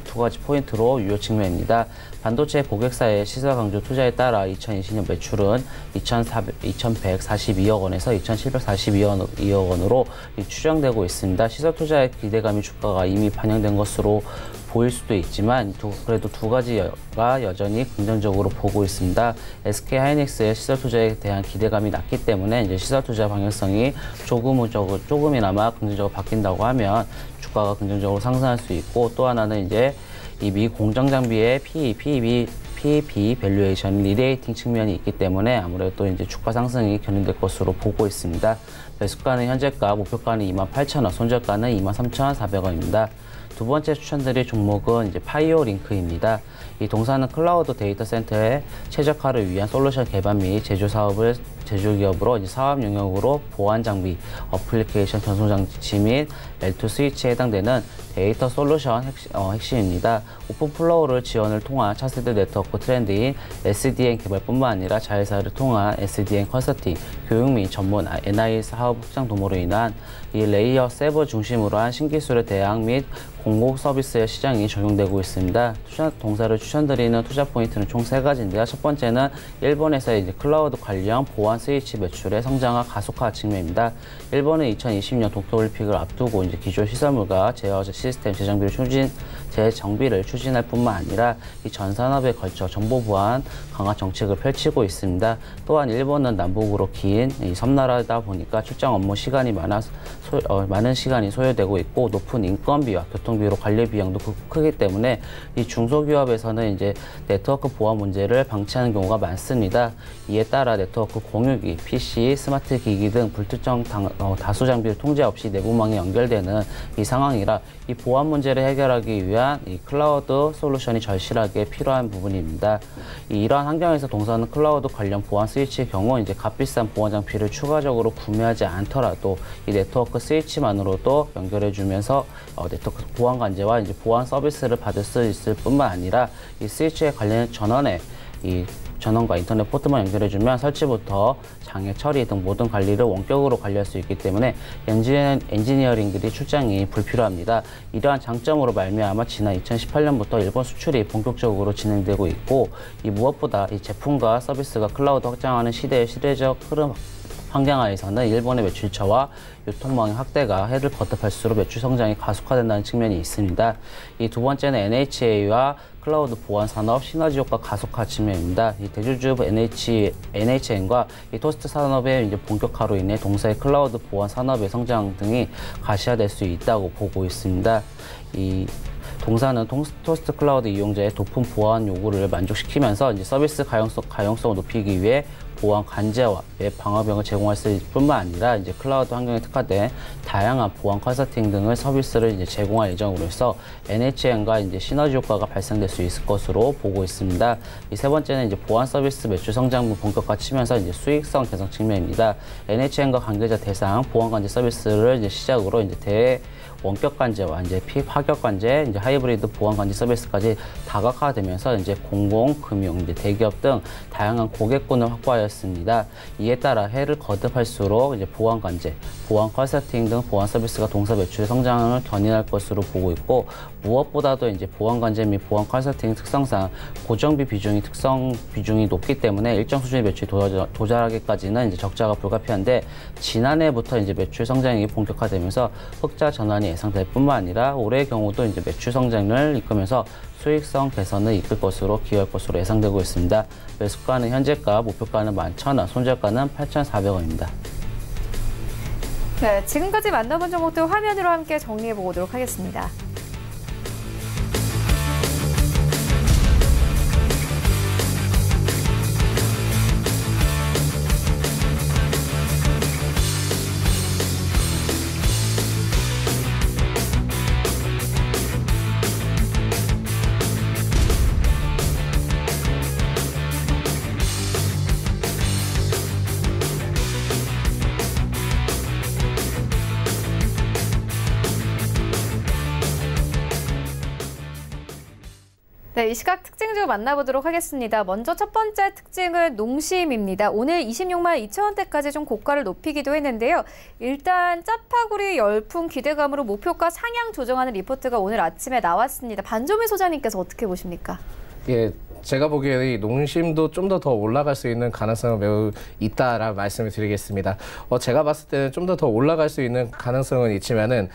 두 가지 포인트로 유효 측면입니다. 반도체 고객사의 시설 강조 투자에 따라 2020년 매출은 2,142억 원에서 2,742억 원으로 추정되고 있습니다. 시설 투자의 기대감이 주가가 이미 반영된 것으로 보일 수도 있지만 그래도 두 가지가 여전히 긍정적으로 보고 있습니다. SK 하이닉스의 시설 투자에 대한 기대감이 낮기 때문에 이제 시설 투자 방향성이 조금이나마 긍정적으로 바뀐다고 하면 주가가 긍정적으로 상승할 수 있고, 또 하나는 이제 이 미 공정 장비의 PB 밸류에이션 리레이팅 측면이 있기 때문에 아무래도 이제 주가 상승이 견인될 것으로 보고 있습니다. 매수가는 현재가, 목표가는 28,000원, 손절가는 23,400원입니다. 두 번째 추천드릴 종목은 이제 파이오링크입니다. 이 동사는 클라우드 데이터 센터의 최적화를 위한 솔루션 개발 및 제조 기업으로 이제 사업 영역으로 보안 장비, 어플리케이션 전송 장치 및 L2 스위치에 해당되는 데이터 솔루션 핵심입니다. 오픈 플로우를 지원을 통한 차세대 네트워크 트렌드인 SDN 개발뿐만 아니라 자회사를 통한 SDN 컨설팅, 교육 및 전문 NI 사업 확장 도모로 인한 이 레이어 세버 중심으로 한 신기술의 대항 및 공공 서비스의 시장이 적용되고 있습니다. 동사를 추천드리는 투자 포인트는 총 3가지인데요. 첫 번째는 일본에서의 이제 클라우드 관련 보안 스위치 매출의 성장화 가속화 측면입니다. 일본은 2020년 도쿄올림픽을 앞두고 이제 기존 시설물과 제어 시스템 재정비를 추진할 뿐만 아니라 이 전 산업에 걸쳐 정보 보안 강화 정책을 펼치고 있습니다. 또한 일본은 남북으로 긴 이 섬나라다 보니까 출장 업무 시간이 많은 시간이 소요되고 있고, 높은 인건비와 교통비로 관리 비용도 크기 때문에 이 중소기업에서는 이제 네트워크 보안 문제를 방치하는 경우가 많습니다. 이에 따라 네트워크 공유기, PC, 스마트 기기 등 불특정 다수 장비를 통제 없이 내부망에 연결되는 이 상황이라 이 보안 문제를 해결하기 위한 이 클라우드 솔루션이 절실하게 필요한 부분입니다. 이러한 환경에서 동사는 클라우드 관련 보안 스위치의 경우 이제 값비싼 보안 장비를 추가적으로 구매하지 않더라도 이 네트워크 스위치만으로도 연결해주면서 네트워크 보안 관제와 이제 보안 서비스를 받을 수 있을 뿐만 아니라 이 스위치에 관련 전원과 인터넷 포트만 연결해주면 설치부터 장애 처리 등 모든 관리를 원격으로 관리할 수 있기 때문에 엔지니어링들이 출장이 불필요합니다. 이러한 장점으로 말미암아 지난 2018년부터 일본 수출이 본격적으로 진행되고 있고, 이 무엇보다 이 제품과 서비스가 클라우드 확장하는 시대의 시대적 흐름 환경하에서는 일본의 매출처와 유통망의 확대가 해를 거듭할수록 매출 성장이 가속화된다는 측면이 있습니다. 이 두 번째는 NHA와 클라우드 보안 산업 시너지 효과 가속화 측면입니다. 이 대주주부 NHN과 이 토스트 산업의 이제 본격화로 인해 동사의 클라우드 보안 산업의 성장 등이 가시화될 수 있다고 보고 있습니다. 동사는 토스트 클라우드 이용자의 높은 보안 요구를 만족시키면서 이제 서비스 가용성을 높이기 위해 보안 관제와 웹 방어벽을 제공할 뿐만 아니라 이제 클라우드 환경에 특화된 다양한 보안 컨설팅 등의 서비스를 이제 제공할 예정으로서 NHN과 이제 시너지 효과가 발생될 수 있을 것으로 보고 있습니다. 이 세 번째는 이제 보안 서비스 매출 성장을 본격화 치면서 이제 수익성 개선 측면입니다. NHN과 관계자 대상 보안 관제 서비스를 이제 시작으로 이제 원격 관제와 이제 파격 관제, 이제 하이브리드 보안 관제 서비스까지 다각화되면서 이제 공공, 금융, 이제 대기업 등 다양한 고객군을 확보하였습니다. 이에 따라 해를 거듭할수록 이제 보안 관제, 보안 컨설팅 등 보안 서비스가 동사 매출의 성장을 견인할 것으로 보고 있고, 무엇보다도 이제 보안 관제 및 보안 컨설팅 특성상 고정비 비중이 높기 때문에 일정 수준의 매출이 도달하기까지는 이제 적자가 불가피한데, 지난해부터 이제 매출 성장이 본격화되면서 흑자 전환이 예상될 뿐만 아니라 올해의 경우도 이제 매출 성장을 이끌면서 수익성 개선을 이끌 것으로 기여할 것으로 예상되고 있습니다. 매수가는 현재가, 목표가는 11,000원, 손절가는 8,400원입니다. 네, 지금까지 만나본 종목들 화면으로 함께 정리해 보도록 하겠습니다. 네, 이 시각 특징주 만나보도록 하겠습니다. 먼저 첫 번째 특징은 농심입니다. 오늘 26만 2천원대까지 좀 고가를 높이기도 했는데요. 일단 짜파구리 열풍 기대감으로 목표가 상향 조정하는 리포트가 오늘 아침에 나왔습니다. 반조미 소장님께서 어떻게 보십니까? 예, 제가 보기에 이 농심도 좀 더 올라갈 수 있는 가능성은 매우 있다라는 말씀을 드리겠습니다. 제가 봤을 때는 좀 더 올라갈 수 있는 가능성은 있지만은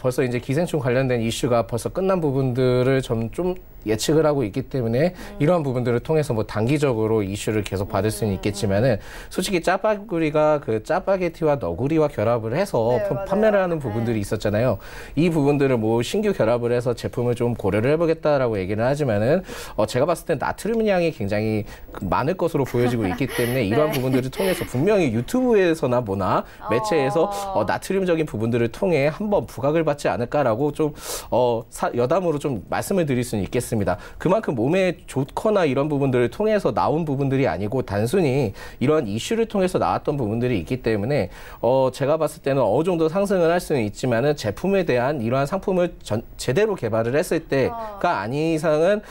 벌써 이제 기생충 관련된 이슈가 벌써 끝난 부분들을 좀 예측을 하고 있기 때문에 이러한 부분들을 통해서 뭐 단기적으로 이슈를 계속 받을 수는 있겠지만은, 솔직히 짜파구리가 그 짜파게티와 너구리와 결합을 해서 판매를 하는 부분들이 있었잖아요. 이 부분들을 뭐 신규 결합을 해서 제품을 좀 고려를 해보겠다라고 얘기를 하지만은 제가 봤을 때 나트륨 양이 굉장히 많을 것으로 보여지고 있기 때문에 이러한 부분들을 통해서 분명히 유튜브에서나 뭐나 매체에서 나트륨적인 부분들을 통해 한번 부각을 받지 않을까라고 좀 여담으로 좀 말씀을 드릴 수는 있겠습니다. 그만큼 몸에 좋거나 이런 부분들을 통해서 나온 부분들이 아니고 단순히 이런 이슈를 통해서 나왔던 부분들이 있기 때문에 제가 봤을 때는 어느 정도 상승을 할 수는 있지만은 제품에 대한 이러한 상품을 제대로 개발을 했을 때가 아닌 이상은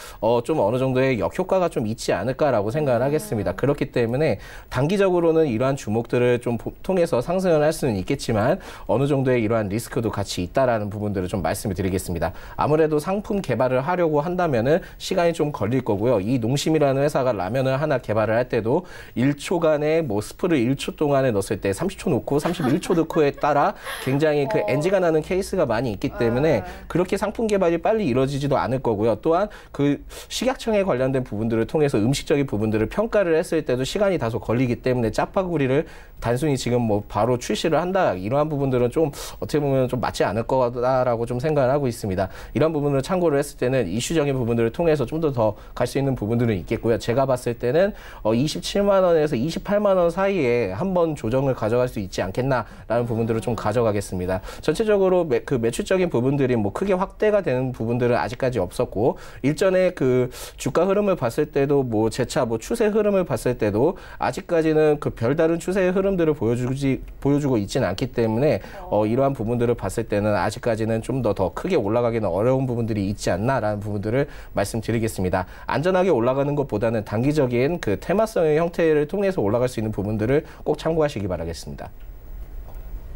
좀 어느 정도의 역효과가 좀 있지 않을까라고 생각을 하겠습니다. 그렇기 때문에 단기적으로는 이러한 주목들을 좀 통해서 상승을 할 수는 있겠지만 어느 정도의 이러한 리스크도 같이 있다라는 부분들을 좀 말씀을 드리겠습니다. 아무래도 상품 개발을 하려고 한다면은 시간이 좀 걸릴 거고요. 이 농심이라는 회사가 라면을 하나 개발을 할 때도 1초간에 뭐 스프를 1초 동안에 넣었을 때 30초 넣고 31초 넣고에 따라 굉장히 그 NG가 나는 케이스가 많이 있기 때문에 그렇게 상품 개발이 빨리 이루어지지도 않을 거고요. 또한 그 식약청에 관련된 부분들을 통해서 음식적인 부분들을 평가를 했을 때도 시간이 다소 걸리기 때문에 짜파구리를 단순히 지금 뭐 바로 출시를 한다, 이러한 부분들은 좀 어떻게 보면 좀 맞지 않을 거다라고 좀 생각을 하고 있습니다. 이런 부분을 참고를 했을 때는 이슈적인 부분들을 통해서 좀 더 갈 수 있는 부분들은 있겠고요. 제가 봤을 때는 27만 원에서 28만 원 사이에 한번 조정을 가져갈 수 있지 않겠나라는 부분들을 좀 가져가겠습니다. 전체적으로 그 매출적인 부분들이 뭐 크게 확대가 되는 부분들은 아직까지 없었고, 일전에 그 주가 흐름을 봤을 때도 뭐 재차 뭐 추세 흐름을 봤을 때도 아직까지는 그 별다른 추세의 흐름들을 보여주고 있지는 않기 때문에 이러한 부분들을 봤을 때는 아직까지는 좀 더 크게 올라가기는 어려운 부분들이 있지 않나라는 부분들을 말씀드리겠습니다. 안전하게 올라가는 것보다는 단기적인 그 테마성의 형태를 통해서 올라갈 수 있는 부분들을 꼭 참고하시기 바라겠습니다.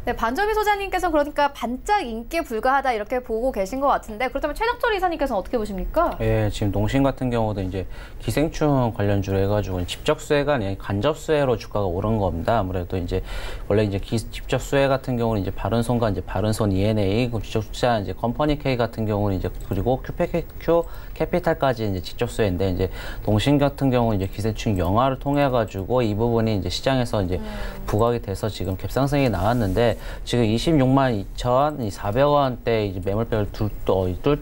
네, 반조미 소장님께서 그러니까 반짝 인기에 불과하다 이렇게 보고 계신 것 같은데, 그렇다면 최덕철 이사님께서는 어떻게 보십니까? 예, 지금 농심 같은 경우도 이제 기생충 관련주로 해가지고 직접 수혜가 아니라 간접 수혜로 주가가 오른 겁니다. 아무래도 이제 원래 이제 직접 수혜 같은 경우는 이제 바른손과 이제 바른손 ENA, 직접 투자한 이제 컴퍼니 K 같은 경우는 이제 그리고 Q 캐피탈까지 이제 직접 수혜인데, 이제 농심 같은 경우는 이제 기생충 영화를 통해 가지고 이 부분이 이제 시장에서 이제 부각이 돼서 지금 갭상승이 나왔는데, 지금 26만 2,400원대 이제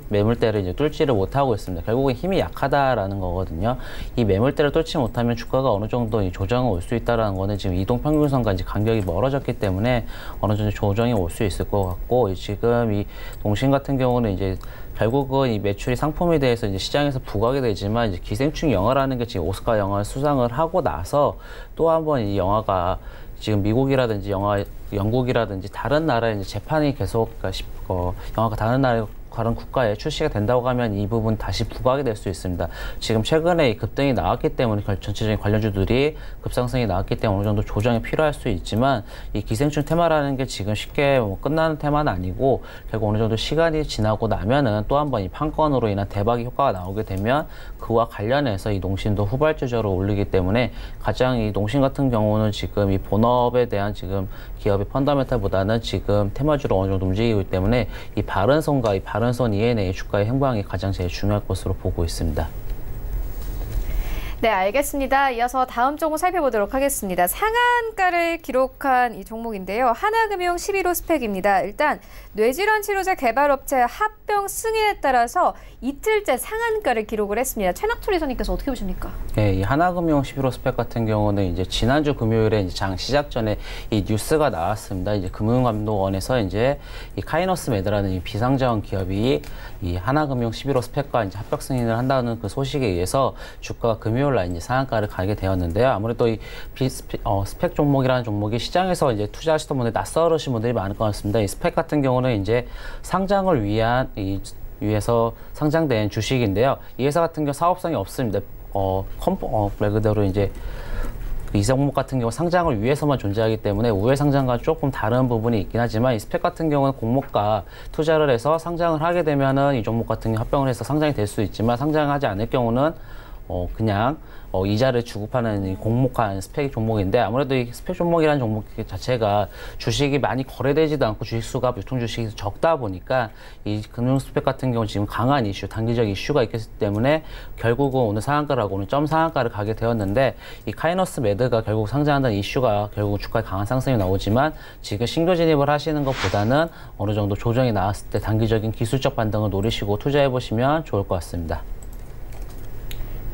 매물대를 이제 뚫지를 못하고 있습니다. 결국은 힘이 약하다라는 거거든요. 이 매물대를 뚫지 못하면 주가가 어느 정도 조정이 올 수 있다라는 거는 지금 이동평균선과 이제 간격이 멀어졌기 때문에 어느 정도 조정이 올 수 있을 것 같고, 지금 이 동신 같은 경우는 이제 결국은 이 매출이 상품에 대해서 이제 시장에서 부각이 되지만, 이제 기생충 영화라는 게 지금 오스카 영화를 수상을 하고 나서 또 한 번 이 영화가 지금 미국이라든지 영국이라든지 다른 나라에 이제 재판이 계속, 영화가 다른 국가에 출시가 된다고 하면 이 부분 다시 부각이 될 수 있습니다. 지금 최근에 급등이 나왔기 때문에 전체적인 관련주들이 급상승이 나왔기 때문에 어느 정도 조정이 필요할 수 있지만, 이 기생충 테마라는 게 지금 쉽게 끝나는 테마는 아니고, 결국 어느 정도 시간이 지나고 나면은 또 한 번 이 판권으로 인한 대박의 효과가 나오게 되면 그와 관련해서 이 농심도 후발주저로 올리기 때문에, 가장 이 농심 같은 경우는 지금 이 본업에 대한 지금 기업의 펀더멘탈보다는 지금 테마주로 어느 정도 움직이기 때문에 이 바른손과 이 바른손 ENA 주가의 행방이 가장 제일 중요할 것으로 보고 있습니다. 네, 알겠습니다. 이어서 다음 종목 살펴보도록 하겠습니다. 상한가를 기록한 이 종목인데요. 하나금융 11호 스펙입니다. 일단 뇌질환 치료제 개발업체 합병 승인에 따라서 이틀째 상한가를 기록을 했습니다. 최낙철 이사님께서 어떻게 보십니까? 네, 이 하나금융 11호 스펙 같은 경우는 이제 지난주 금요일에 이제 장 시작 전에 이 뉴스가 나왔습니다. 이제 금융감독원에서 이제 이 카이너스 매드라는 이 비상자원 기업이 이 하나금융 11호 스펙과 이제 합병 승인을 한다는 그 소식에 의해서 주가가 금요일 날 이제 상한가를 가게 되었는데요. 아무래도 이 스펙 종목이라는 종목이 시장에서 이제 투자하시던 분들 낯설으신 분들이 많을 것 같습니다. 이 스펙 같은 경우는 이제 상장을 위해서 상장된 주식인데요. 이 회사 같은 경우 사업성이 없습니다. 말 그대로 이제 이 종목 같은 경우 상장을 위해서만 존재하기 때문에 우회 상장과 조금 다른 부분이 있긴 하지만, 이 스펙 같은 경우는 공모가 투자를 해서 상장을 하게 되면은 이 종목 같은 경우 합병을 해서 상장이 될 수 있지만, 상장하지 않을 경우는 그냥 이자를 주고 파는 이 공모한 스펙 종목인데, 아무래도 이 스펙 종목이라는 종목 자체가 주식이 많이 거래되지도 않고 주식수가 유통 주식이 적다 보니까 이 금융 스펙 같은 경우 지금 강한 이슈, 단기적 이슈가 있기 때문에 결국은 오늘 상한가라고 오늘 점 상한가를 가게 되었는데, 이 카이너스 매드가 결국 상장한다는 이슈가 결국 주가에 강한 상승이 나오지만, 지금 신규 진입을 하시는 것보다는 어느 정도 조정이 나왔을 때 단기적인 기술적 반등을 노리시고 투자해 보시면 좋을 것 같습니다.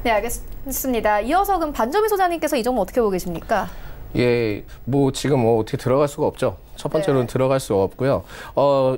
네, 알겠습니다. 이어서 그럼 반점희 소장님께서 이 종목 어떻게 보고 계십니까? 예, 지금 어떻게 들어갈 수가 없죠. 첫 번째로는 들어갈 수 없고요.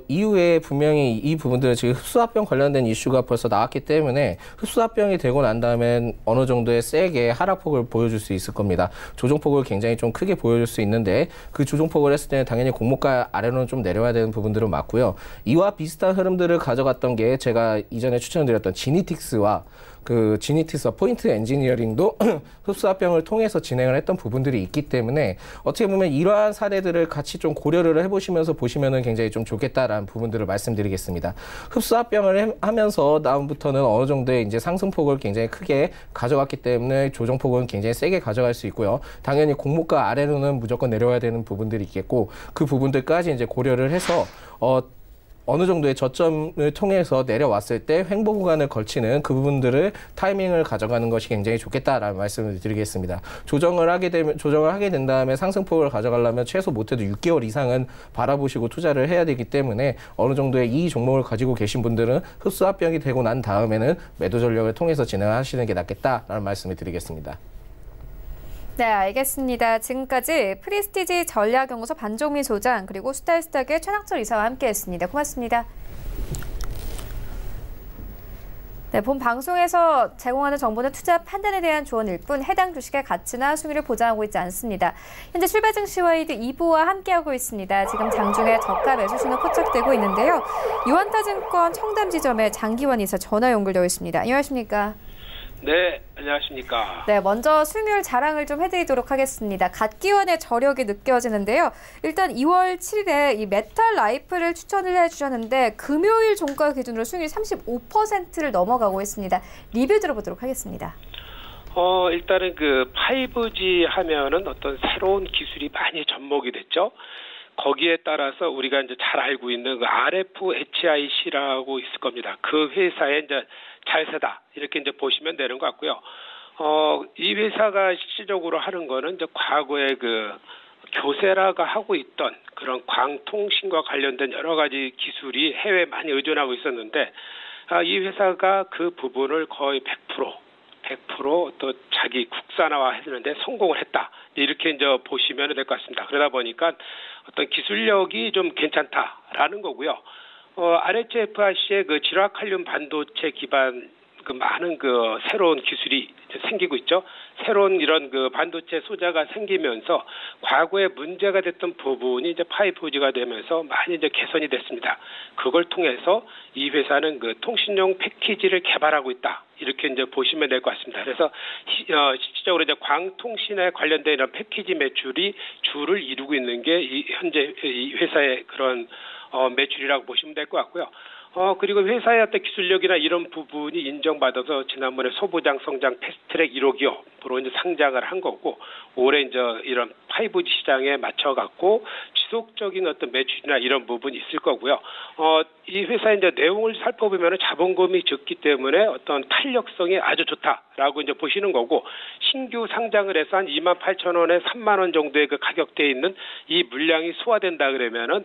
이후에 분명히 이 부분들은 지금 흡수합병 관련된 이슈가 벌써 나왔기 때문에, 흡수합병이 되고 난 다음엔 어느 정도의 세게 하락폭을 보여줄 수 있을 겁니다. 조정폭을 굉장히 좀 크게 보여줄 수 있는데, 그 조정폭을 했을 때는 당연히 공모가 아래로는 좀 내려와야 되는 부분들은 맞고요. 이와 비슷한 흐름들을 가져갔던 게 제가 이전에 추천드렸던 지니틱스와 그 지니틱스와 포인트 엔지니어링도 흡수합병을 통해서 진행을 했던 부분들이 있기 때문에, 어떻게 보면 이러한 사례들을 같이 좀 고려를 해보시면서 보시면은 굉장히 좀 좋겠다라는 부분들을 말씀드리겠습니다. 흡수합병을 하면서 다음부터는 어느 정도의 이제 상승폭을 굉장히 크게 가져갔기 때문에 조정폭은 굉장히 세게 가져갈 수 있고요. 당연히 공모가 아래로는 무조건 내려와야 되는 부분들이 있겠고, 그 부분들까지 이제 고려를 해서 어느 정도의 저점을 통해서 내려왔을 때 횡보 구간을 걸치는 그 부분들을 타이밍을 가져가는 것이 굉장히 좋겠다라는 말씀을 드리겠습니다. 조정을 하게 된 다음에 상승폭을 가져가려면 최소 못해도 6개월 이상은 바라보시고 투자를 해야 되기 때문에, 어느 정도의 이 종목을 가지고 계신 분들은 흡수합병이 되고 난 다음에는 매도 전략을 통해서 진행하시는 게 낫겠다라는 말씀을 드리겠습니다. 네, 알겠습니다. 지금까지 프리스티지 전략연구소 반종미 소장, 그리고 수달스탁의 최낙철 이사와 함께했습니다. 고맙습니다. 네, 본 방송에서 제공하는 정보는 투자 판단에 대한 조언일 뿐 해당 주식의 가치나 수익률을 보장하고 있지 않습니다. 현재 출발 증시 와이드 2부와 함께하고 있습니다. 지금 장중에 저가 매수 신호 포착되고 있는데요. 유한타증권 청담지점의 장기원 이사 전화 연결되어 있습니다. 안녕하십니까? 네, 안녕하십니까. 네, 먼저 수익률 자랑을 좀 해드리도록 하겠습니다. 갓기원의 저력이 느껴지는데요. 일단 2월 7일에 이 메탈 라이프를 추천을 해주셨는데, 금요일 종가 기준으로 수익률이 35%를 넘어가고 있습니다. 리뷰 들어보도록 하겠습니다. 일단은 그 5G 하면은 어떤 새로운 기술이 많이 접목이 됐죠. 거기에 따라서 우리가 이제 잘 알고 있는 그 RFHIC라고 있을 겁니다. 그 회사의 이제 잘세다, 이렇게 이제 보시면 되는 것 같고요. 이 회사가 실질적으로 하는 거는 이제 과거에 그 교세라가 하고 있던 그런 광통신과 관련된 여러 가지 기술이 해외에 많이 의존하고 있었는데 이 회사가 그 부분을 거의 100% 또 자기 국산화 했는데 성공을 했다. 이렇게 이제 보시면 될 것 같습니다. 그러다 보니까 어떤 기술력이 좀 괜찮다라는 거고요. RHFRC의 그 질화칼륨 반도체 기반 그 많은 그 새로운 기술이 생기고 있죠. 새로운 이런 그 반도체 소자가 생기면서 과거에 문제가 됐던 부분이 이제 5G가 되면서 많이 이제 개선이 됐습니다. 그걸 통해서 이 회사는 그 통신용 패키지를 개발하고 있다. 이렇게 이제 보시면 될 것 같습니다. 그래서 실질적으로 이제 광통신에 관련된 이런 패키지 매출이 주를 이루고 있는 게 현재 이 회사의 그런 매출이라고 보시면 될 것 같고요. 그리고 회사의 어떤 기술력이나 이런 부분이 인정받아서 지난번에 소부장 성장 패스트트랙 1호 기업으로 이제 상장을 한 거고, 올해 이제 이런 5G 시장에 맞춰갖고 지속적인 어떤 매출이나 이런 부분이 있을 거고요. 이 회사의 이제 내용을 살펴보면 자본금이 적기 때문에 어떤 탄력성이 아주 좋다라고 이제 보시는 거고, 신규 상장을 해서 한 28,000원에 3만 원 정도의 그 가격대에 있는 이 물량이 소화된다 그러면은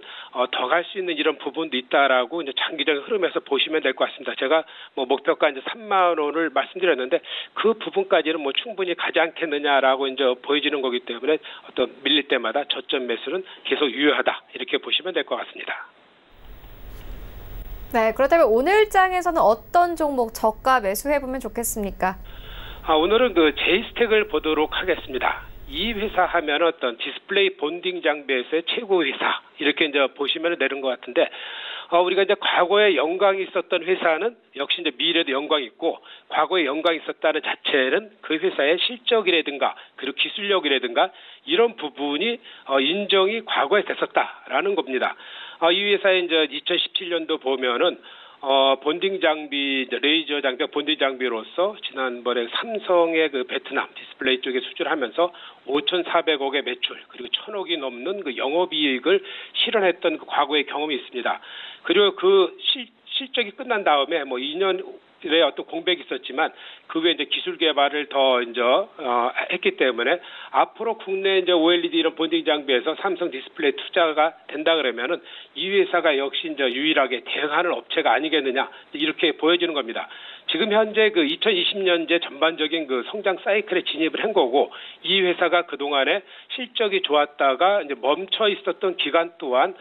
더 갈 수 있는 이런 부분도 있다라고 이제 장기적인 흐름에서 보시면 될 것 같습니다. 제가 뭐 목표가 이제 3만 원을 말씀드렸는데 그 부분까지는 뭐 충분히 가지 않겠느냐라고 이제 보여지는 거기 때문에 어떤 밀릴 때마다 저점 매수는 계속 유효하다 이렇게 보시면 될 것 같습니다. 네, 그렇다면 오늘 장에서는 어떤 종목 저가 매수해보면 좋겠습니까? 오늘은 그 제이스텍을 보도록 하겠습니다. 이 회사 하면 어떤 디스플레이 본딩 장비에서의 최고 회사 이렇게 이제 보시면 되는 것 같은데, 우리가 이제 과거에 영광이 있었던 회사는 역시 이제 미래도 영광이 있고, 과거에 영광이 있었다는 자체는 그 회사의 실적이라든가 그리고 기술력이라든가 이런 부분이 인정이 과거에 됐었다라는 겁니다. 이 회사의 이제 2017년도 보면은 본딩 장비, 레이저 장비, 본딩 장비로서 지난번에 삼성의 그 베트남 디스플레이 쪽에 수출하면서 5,400억의 매출, 그리고 1,000억이 넘는 그 영업이익을 실현했던 그 과거의 경험이 있습니다. 그리고 그 실적이 끝난 다음에 뭐 2년 의 어떤 공백이 있었지만 그 외에 이제 기술 개발을 더 이제 했기 때문에 앞으로 국내 이제 OLED 이런 본딩 장비에서 삼성 디스플레이 투자가 된다 그러면은 이 회사가 역시 이제 유일하게 대응하는 업체가 아니겠느냐 이렇게 보여지는 겁니다. 지금 현재 그 2020년제 전반적인 그 성장 사이클에 진입을 한 거고, 이 회사가 그 동안에 실적이 좋았다가 이제 멈춰 있었던 기간 또한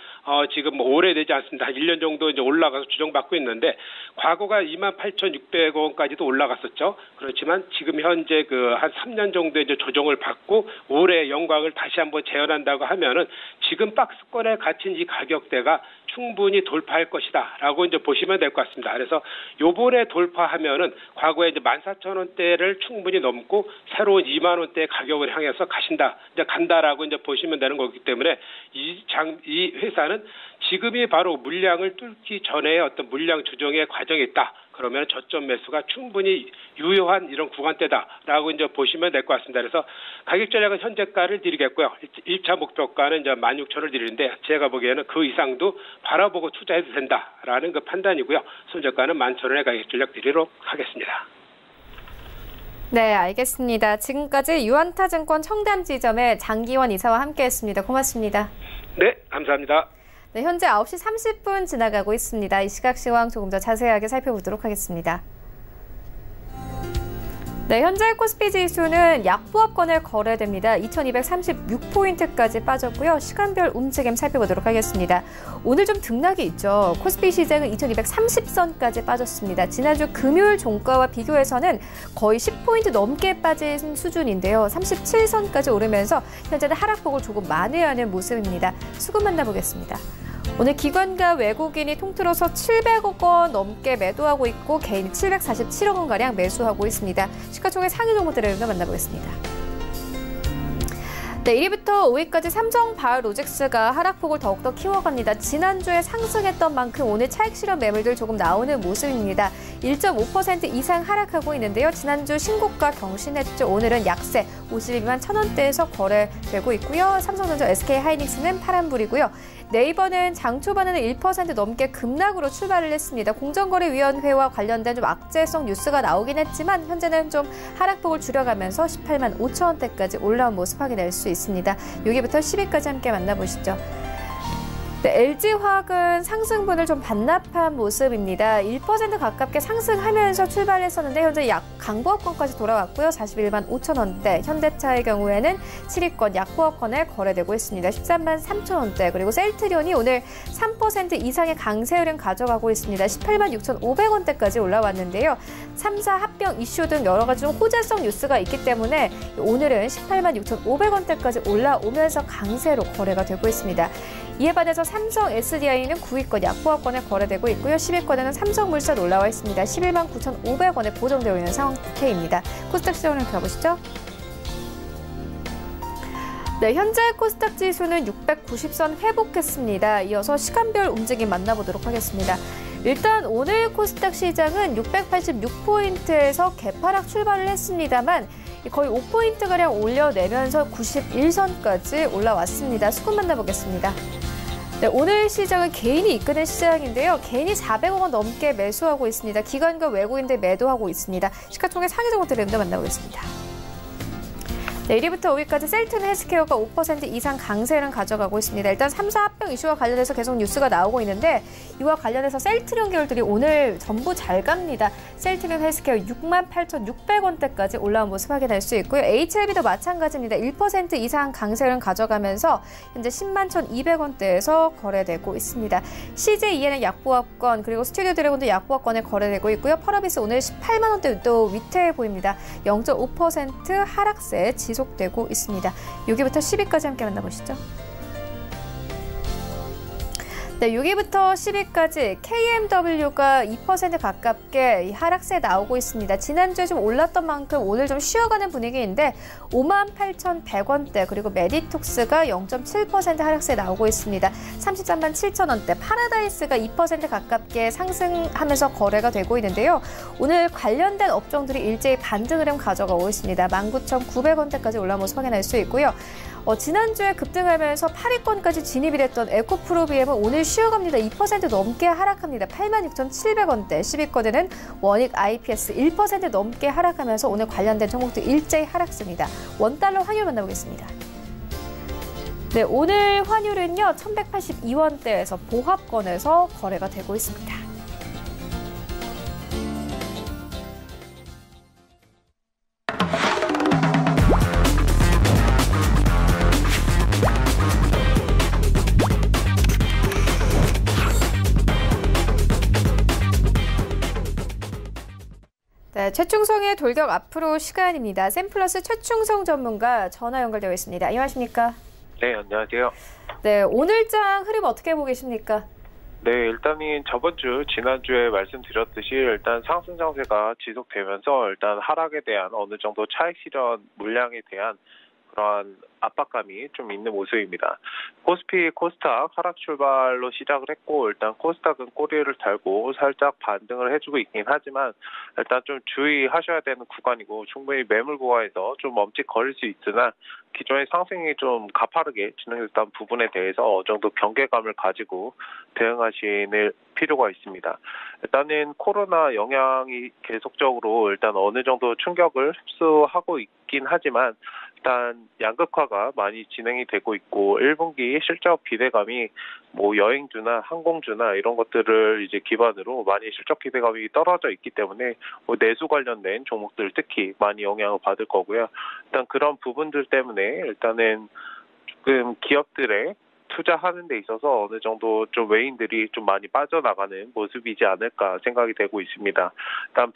지금 뭐 오래되지 않습니다. 한 1년 정도 이제 올라가서 주정받고 있는데, 과거가 28,600원까지도 올라갔었죠. 그렇지만 지금 현재 그 한 3년 정도 이제 조정을 받고 올해 영광을 다시 한번 재현한다고 하면은 지금 박스권에 갇힌 이 가격대가 충분히 돌파할 것이다라고 이제 보시면 될 것 같습니다. 그래서 요번에 돌파하면은 과거에 이제 14,000원대를 충분히 넘고 새로운 2만 원대 가격을 향해서 간다라고 이제 보시면 되는 거기 때문에 이 회사는 지금이 바로 물량을 뚫기 전에 어떤 물량 조정의 과정에 있다. 그러면 저점 매수가 충분히 유효한 이런 구간대다라고 이제 보시면 될 것 같습니다. 그래서 가격 전략은 현재가를 드리겠고요. 1차 목표가는 이제 16,000원을 드리는데, 제가 보기에는 그 이상도 바라보고 투자해도 된다라는 그 판단이고요. 손절가는 11,000원의 가격 전략 드리도록 하겠습니다. 네, 알겠습니다. 지금까지 유한타증권 청담지점의 장기원 이사와 함께했습니다. 고맙습니다. 네, 감사합니다. 네, 현재 9시 30분 지나가고 있습니다. 이 시각 시황 조금 더 자세하게 살펴보도록 하겠습니다. 네, 현재 코스피 지수는 약보합권을 거래됩니다. 2236포인트까지 빠졌고요. 시간별 움직임 살펴보도록 하겠습니다. 오늘 좀 등락이 있죠. 코스피 시장은 2230선까지 빠졌습니다. 지난주 금요일 종가와 비교해서는 거의 10포인트 넘게 빠진 수준인데요. 37선까지 오르면서 현재는 하락폭을 조금 만회하는 모습입니다. 수급 만나보겠습니다. 오늘 기관과 외국인이 통틀어서 700억 원 넘게 매도하고 있고, 개인이 747억 원가량 매수하고 있습니다. 시가총액 상위 종목들을 만나보겠습니다. 네, 1위부터 5위까지 삼성 바이오로직스가 하락폭을 더욱더 키워갑니다. 지난주에 상승했던 만큼 오늘 차익 실현 매물들 조금 나오는 모습입니다. 1.5% 이상 하락하고 있는데요. 지난주 신고가 경신했죠. 오늘은 약세 52만 1,000원대에서 거래되고 있고요. 삼성전자, SK하이닉스는 파란불이고요. 네이버는 장 초반에는 1% 넘게 급락으로 출발을 했습니다. 공정거래위원회와 관련된 좀 악재성 뉴스가 나오긴 했지만 현재는 좀 하락폭을 줄여가면서 18만 5천 원대까지 올라온 모습 확인할 수 수 있습니다. 여기부터 10위까지 함께 만나보시죠. 네, LG화학은 상승분을 좀 반납한 모습입니다. 1% 가깝게 상승하면서 출발했었는데 현재 강보합권까지 돌아왔고요. 41만 5천 원대. 현대차의 경우에는 7위권 약보합권에 거래되고 있습니다. 13만 3천 원대. 그리고 셀트리온이 오늘 3% 이상의 강세 흐름 가져가고 있습니다. 18만 6,500원대까지 올라왔는데요. 3사 합병 이슈 등 여러 가지 좀 호재성 뉴스가 있기 때문에 오늘은 18만 6,500원대까지 올라오면서 강세로 거래가 되고 있습니다. 이에 반해서 삼성 SDI는 9위권 약보합권에 거래되고 있고요. 10위권에는 삼성물산 올라와 있습니다. 11만 9,500원에 보정되어 있는 상태입니다. 코스닥 시장을 가보시죠. 네, 현재 코스닥 지수는 690선 회복했습니다. 이어서 시간별 움직임 만나보도록 하겠습니다. 일단 오늘 코스닥 시장은 686포인트에서 개파락 출발을 했습니다만 거의 5포인트가량 올려내면서 91선까지 올라왔습니다. 수급 만나보겠습니다. 네, 오늘 시장은 개인이 이끄는 시장인데요. 개인이 400억 원 넘게 매수하고 있습니다. 기관과 외국인들 매도하고 있습니다. 시가총액 상위 종목들을 만나보겠습니다. 네, 1위부터 5위까지 셀트리온 헬스케어가 5% 이상 강세를 가져가고 있습니다. 일단 3사 합병 이슈와 관련해서 계속 뉴스가 나오고 있는데 이와 관련해서 셀트리온 계열들이 오늘 전부 잘 갑니다. 셀트리온 헬스케어 68,600원대까지 올라온 모습 확인할 수 있고요. HLB도 마찬가지입니다. 1% 이상 강세를 가져가면서 현재 10만 1,200원대에서 거래되고 있습니다. CJEN은 약보합권 그리고 스튜디오 드래곤도 약보합권에 거래되고 있고요. 펄어비스 오늘 18만 원대 또 위태해 보입니다. 0.5% 하락세 지속되고 있습니다. 여기부터 10위까지 함께 만나보시죠. 네, 6위부터 10위까지 KMW가 2% 가깝게 하락세 나오고 있습니다. 지난주에 좀 올랐던 만큼 오늘 좀 쉬어가는 분위기인데 58,100원대 그리고 메디톡스가 0.7% 하락세 나오고 있습니다. 33만 7천 원대. 파라다이스가 2% 가깝게 상승하면서 거래가 되고 있는데요. 오늘 관련된 업종들이 일제히 반등 흐름 가져가고 있습니다. 19,900원대까지 올라온 모습 확인할 수 있고요. 지난주에 급등하면서 8위권까지 진입이 됐던 에코프로비엠은 오늘 쉬어갑니다. 2% 넘게 하락합니다. 86,700원대. 10위권에는 원익 IPS 1% 넘게 하락하면서 오늘 관련된 종목도 일제히 하락습니다. 원달러 환율 만나보겠습니다. 네, 오늘 환율은요 1,182원대에서 보합권에서 거래가 되고 있습니다. 네, 최충성의 돌격 앞으로 시간입니다. 샘플러스 최충성 전문가 전화 연결되어 있습니다. 안녕하십니까? 네, 안녕하세요. 네, 오늘장 흐름 어떻게 보고 계십니까? 네, 일단은 지난주에 말씀드렸듯이 일단 상승 장세가 지속되면서 일단 하락에 대한 어느 정도 차익 실현 물량에 대한 그러한 압박감이 좀 있는 모습입니다. 코스피, 코스닥 하락 출발로 시작을 했고 일단 코스닥은 꼬리를 달고 살짝 반등을 해주고 있긴 하지만 일단 좀 주의하셔야 되는 구간이고 충분히 매물 구간에서 좀 멈칫거릴 수 있으나 기존의 상승이 좀 가파르게 진행됐던 부분에 대해서 어느 정도 경계감을 가지고 대응하시는 필요가 있습니다. 일단은 코로나 영향이 계속적으로 일단 어느 정도 충격을 흡수하고 있긴 하지만 일단 양극화가 많이 진행이 되고 있고 1분기 실적 기대감이 뭐 여행주나 항공주나 이런 것들을 이제 기반으로 많이 실적 기대감이 떨어져 있기 때문에 뭐 내수 관련된 종목들 특히 많이 영향을 받을 거고요. 일단 그런 부분들 때문에 일단은 조금 기업들의 투자하는 데 있어서 어느 정도 좀 외인들이 좀 많이 빠져나가는 모습이지 않을까 생각이 되고 있습니다. 일단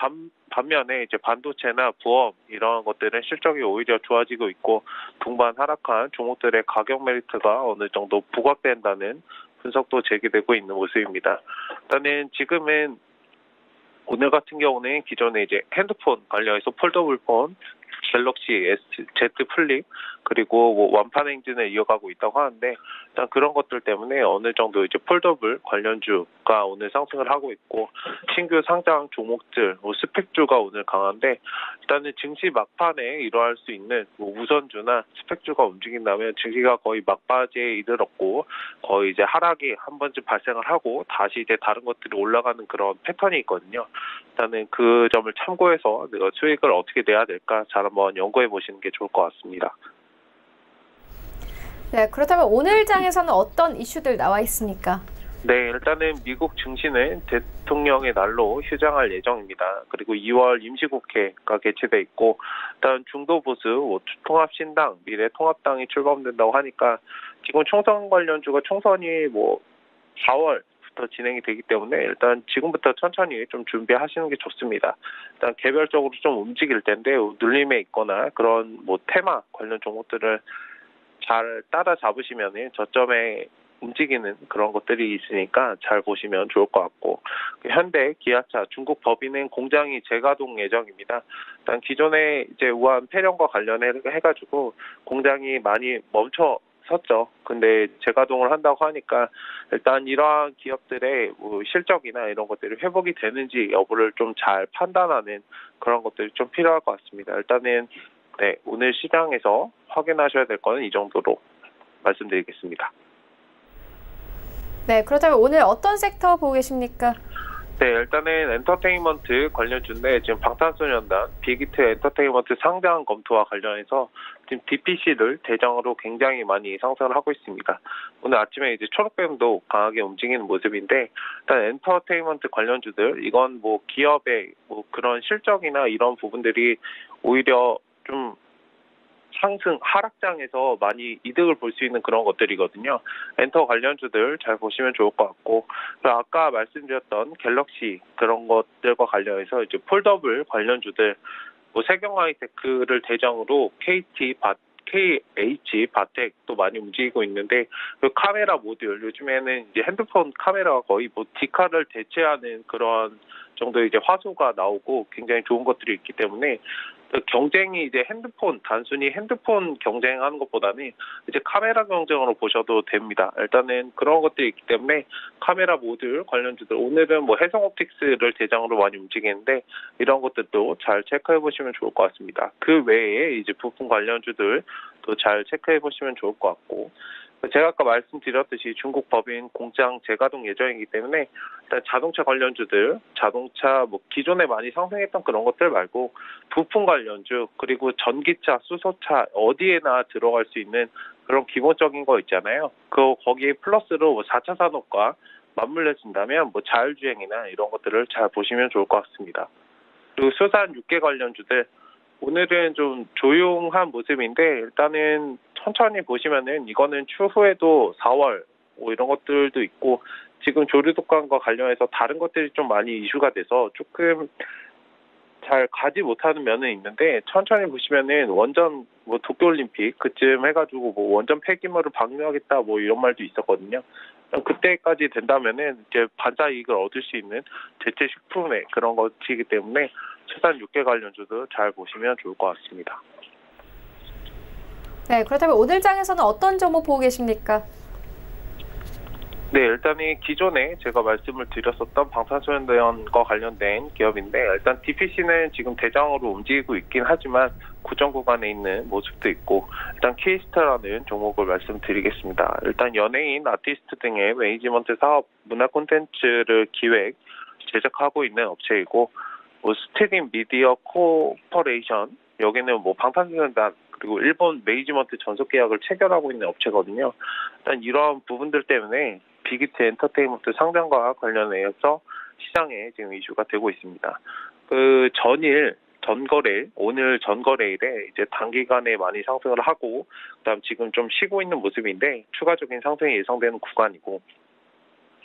반면에 이제 반도체나 부업 이런 것들은 실적이 오히려 좋아지고 있고 동반 하락한 종목들의 가격 메리트가 어느 정도 부각된다는 분석도 제기되고 있는 모습입니다. 일단은 지금은 오늘 같은 경우는 기존에 이제 핸드폰 관련해서 폴더블 폰 갤럭시 Z 플립 그리고 뭐 완판 행진을 이어가고 있다고 하는데 일단 그런 것들 때문에 어느 정도 이제 폴더블 관련주가 오늘 상승을 하고 있고 신규 상장 종목들 뭐 스펙주가 오늘 강한데 일단은 증시 막판에 이뤄할 수 있는 뭐 우선주나 스펙주가 움직인다면 증시가 거의 막바지에 이르렀고 거의 이제 하락이 한 번쯤 발생을 하고 다시 이제 다른 것들이 올라가는 그런 패턴이 있거든요. 일단은 그 점을 참고해서 수익을 어떻게 내야 될까 잘 한번 연구해 보시는 게 좋을 것 같습니다. 네, 그렇다면 오늘 장에서는 어떤 이슈들 나와 있습니까? 네, 일단은 미국 증시는 대통령의 날로 휴장할 예정입니다. 그리고 2월 임시국회가 개최돼 있고, 일단 중도 보수 통합신당, 미래통합당이 출범된다고 하니까 지금 총선 관련주가 총선이 4월부터 진행이 되기 때문에 일단 지금부터 천천히 좀 준비하시는 게 좋습니다. 일단 개별적으로 좀 움직일 텐데 눌림에 있거나 그런 테마 관련 종목들을 잘 따라잡으시면 저점에 움직이는 그런 것들이 있으니까 잘 보시면 좋을 것 같고, 현대, 기아차, 중국 법인은 공장이 재가동 예정입니다. 일단 기존에 이제 우한 폐렴과 관련해가지고 공장이 많이 멈춰섰죠. 근데 재가동을 한다고 하니까 일단 이러한 기업들의 실적이나 이런 것들이 회복이 되는지 여부를 좀 잘 판단하는 그런 것들이 좀 필요할 것 같습니다. 일단은 네, 오늘 시장에서 확인하셔야 될 거는 이 정도로 말씀드리겠습니다. 네, 그렇다면 오늘 어떤 섹터 보고 계십니까? 네, 일단은 엔터테인먼트 관련주인데 지금 방탄소년단 빅히트 엔터테인먼트 상장 검토와 관련해서 지금 DPC를 대장으로 굉장히 많이 상승을 하고 있습니다. 오늘 아침에 이제 초록뱀도 강하게 움직이는 모습인데, 일단 엔터테인먼트 관련주들 이건 기업의 그런 실적이나 이런 부분들이 오히려 좀 상승, 하락장에서 많이 이득을 볼 수 있는 그런 것들이거든요. 엔터 관련주들 잘 보시면 좋을 것 같고, 아까 말씀드렸던 갤럭시 그런 것들과 관련해서 이제 폴더블 관련주들, 세경 하이테크를 대장으로 KH 바텍도 많이 움직이고 있는데, 그 카메라 모듈, 요즘에는 이제 핸드폰 카메라가 거의 디카를 대체하는 그런 정도의 이제 화소가 나오고 굉장히 좋은 것들이 있기 때문에 경쟁이 이제 단순히 핸드폰 경쟁하는 것보다는 이제 카메라 경쟁으로 보셔도 됩니다. 일단은 그런 것들이 있기 때문에 카메라 모듈 관련주들, 오늘은 해성옵틱스를 대장으로 많이 움직이는데 이런 것들도 잘 체크해 보시면 좋을 것 같습니다. 그 외에 이제 부품 관련주들도 잘 체크해 보시면 좋을 것 같고, 제가 아까 말씀드렸듯이 중국 법인 공장 재가동 예정이기 때문에 일단 자동차 관련주들, 자동차 기존에 많이 상승했던 그런 것들 말고 부품 관련주, 그리고 전기차, 수소차 어디에나 들어갈 수 있는 그런 기본적인 거 있잖아요. 거기에 플러스로 4차 산업과 맞물려진다면 자율주행이나 이런 것들을 잘 보시면 좋을 것 같습니다. 그리고 수산 육계 관련주들, 오늘은 좀 조용한 모습인데 일단은 천천히 보시면은 이거는 추후에도 4월 이런 것들도 있고, 지금 조류독감과 관련해서 다른 것들이 좀 많이 이슈가 돼서 조금 잘 가지 못하는 면은 있는데, 천천히 보시면은 원전 도쿄올림픽 그쯤 해가지고 원전 폐기물을 방류하겠다 이런 말도 있었거든요. 그때까지 된다면은 이제 반사 이익을 얻을 수 있는 대체 식품의 그런 것이기 때문에 수산 육계 관련주도 잘 보시면 좋을 것 같습니다. 네, 그렇다면 오늘 장에서는 어떤 종목 보고 계십니까? 네, 일단은 기존에 제가 말씀을 드렸었던 방탄소년단과 관련된 기업인데, 일단 DPC는 지금 대장으로 움직이고 있긴 하지만 구정 구간에 있는 모습도 있고, 일단 K스타라는 종목을 말씀드리겠습니다. 일단 연예인, 아티스트 등의 매니지먼트 사업, 문화 콘텐츠를 기획, 제작하고 있는 업체이고, 스트림 미디어 코퍼레이션, 여기는 방탄소년단 그리고 일본 매니지먼트 전속 계약을 체결하고 있는 업체거든요. 일단 이러한 부분들 때문에 빅히트 엔터테인먼트 상장과 관련해서 시장에 지금 이슈가 되고 있습니다. 오늘 전거래일에 이제 단기간에 많이 상승을 하고, 그다음 지금 좀 쉬고 있는 모습인데 추가적인 상승이 예상되는 구간이고,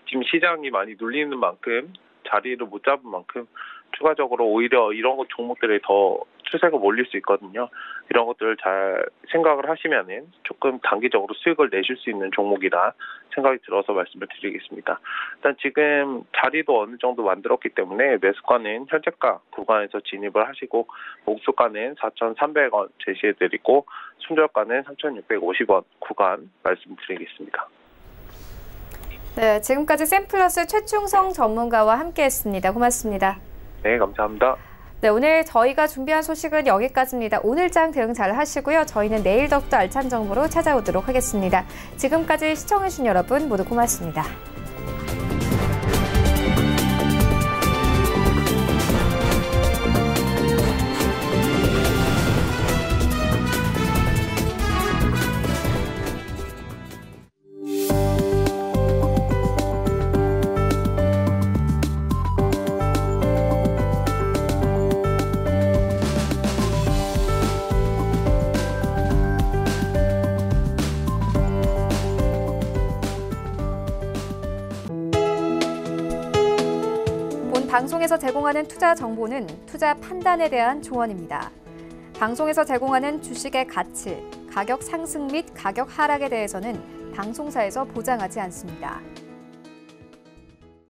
지금 시장이 많이 눌리는 만큼, 자리를 못 잡은 만큼 추가적으로 오히려 이런 종목들이 더 추세가 몰릴 수 있거든요. 이런 것들을 잘 생각을 하시면은 조금 단기적으로 수익을 내실 수 있는 종목이다 생각이 들어서 말씀을 드리겠습니다. 일단 지금 자리도 어느 정도 만들었기 때문에 매수가는 현재가 구간에서 진입을 하시고, 목표가는 4,300원 제시해드리고 손절가는 3,650원 구간 말씀드리겠습니다. 네, 지금까지 샘플러스 최충성 전문가와 함께했습니다. 고맙습니다. 네, 감사합니다. 네, 오늘 저희가 준비한 소식은 여기까지입니다. 오늘 장 대응 잘 하시고요. 저희는 내일 더욱더 알찬 정보로 찾아오도록 하겠습니다. 지금까지 시청해주신 여러분 모두 고맙습니다. 방송에서 제공하는 투자 정보는 투자 판단에 대한 조언입니다. 방송에서 제공하는 주식의 가치, 가격 상승 및 가격 하락에 대해서는 방송사에서 보장하지 않습니다.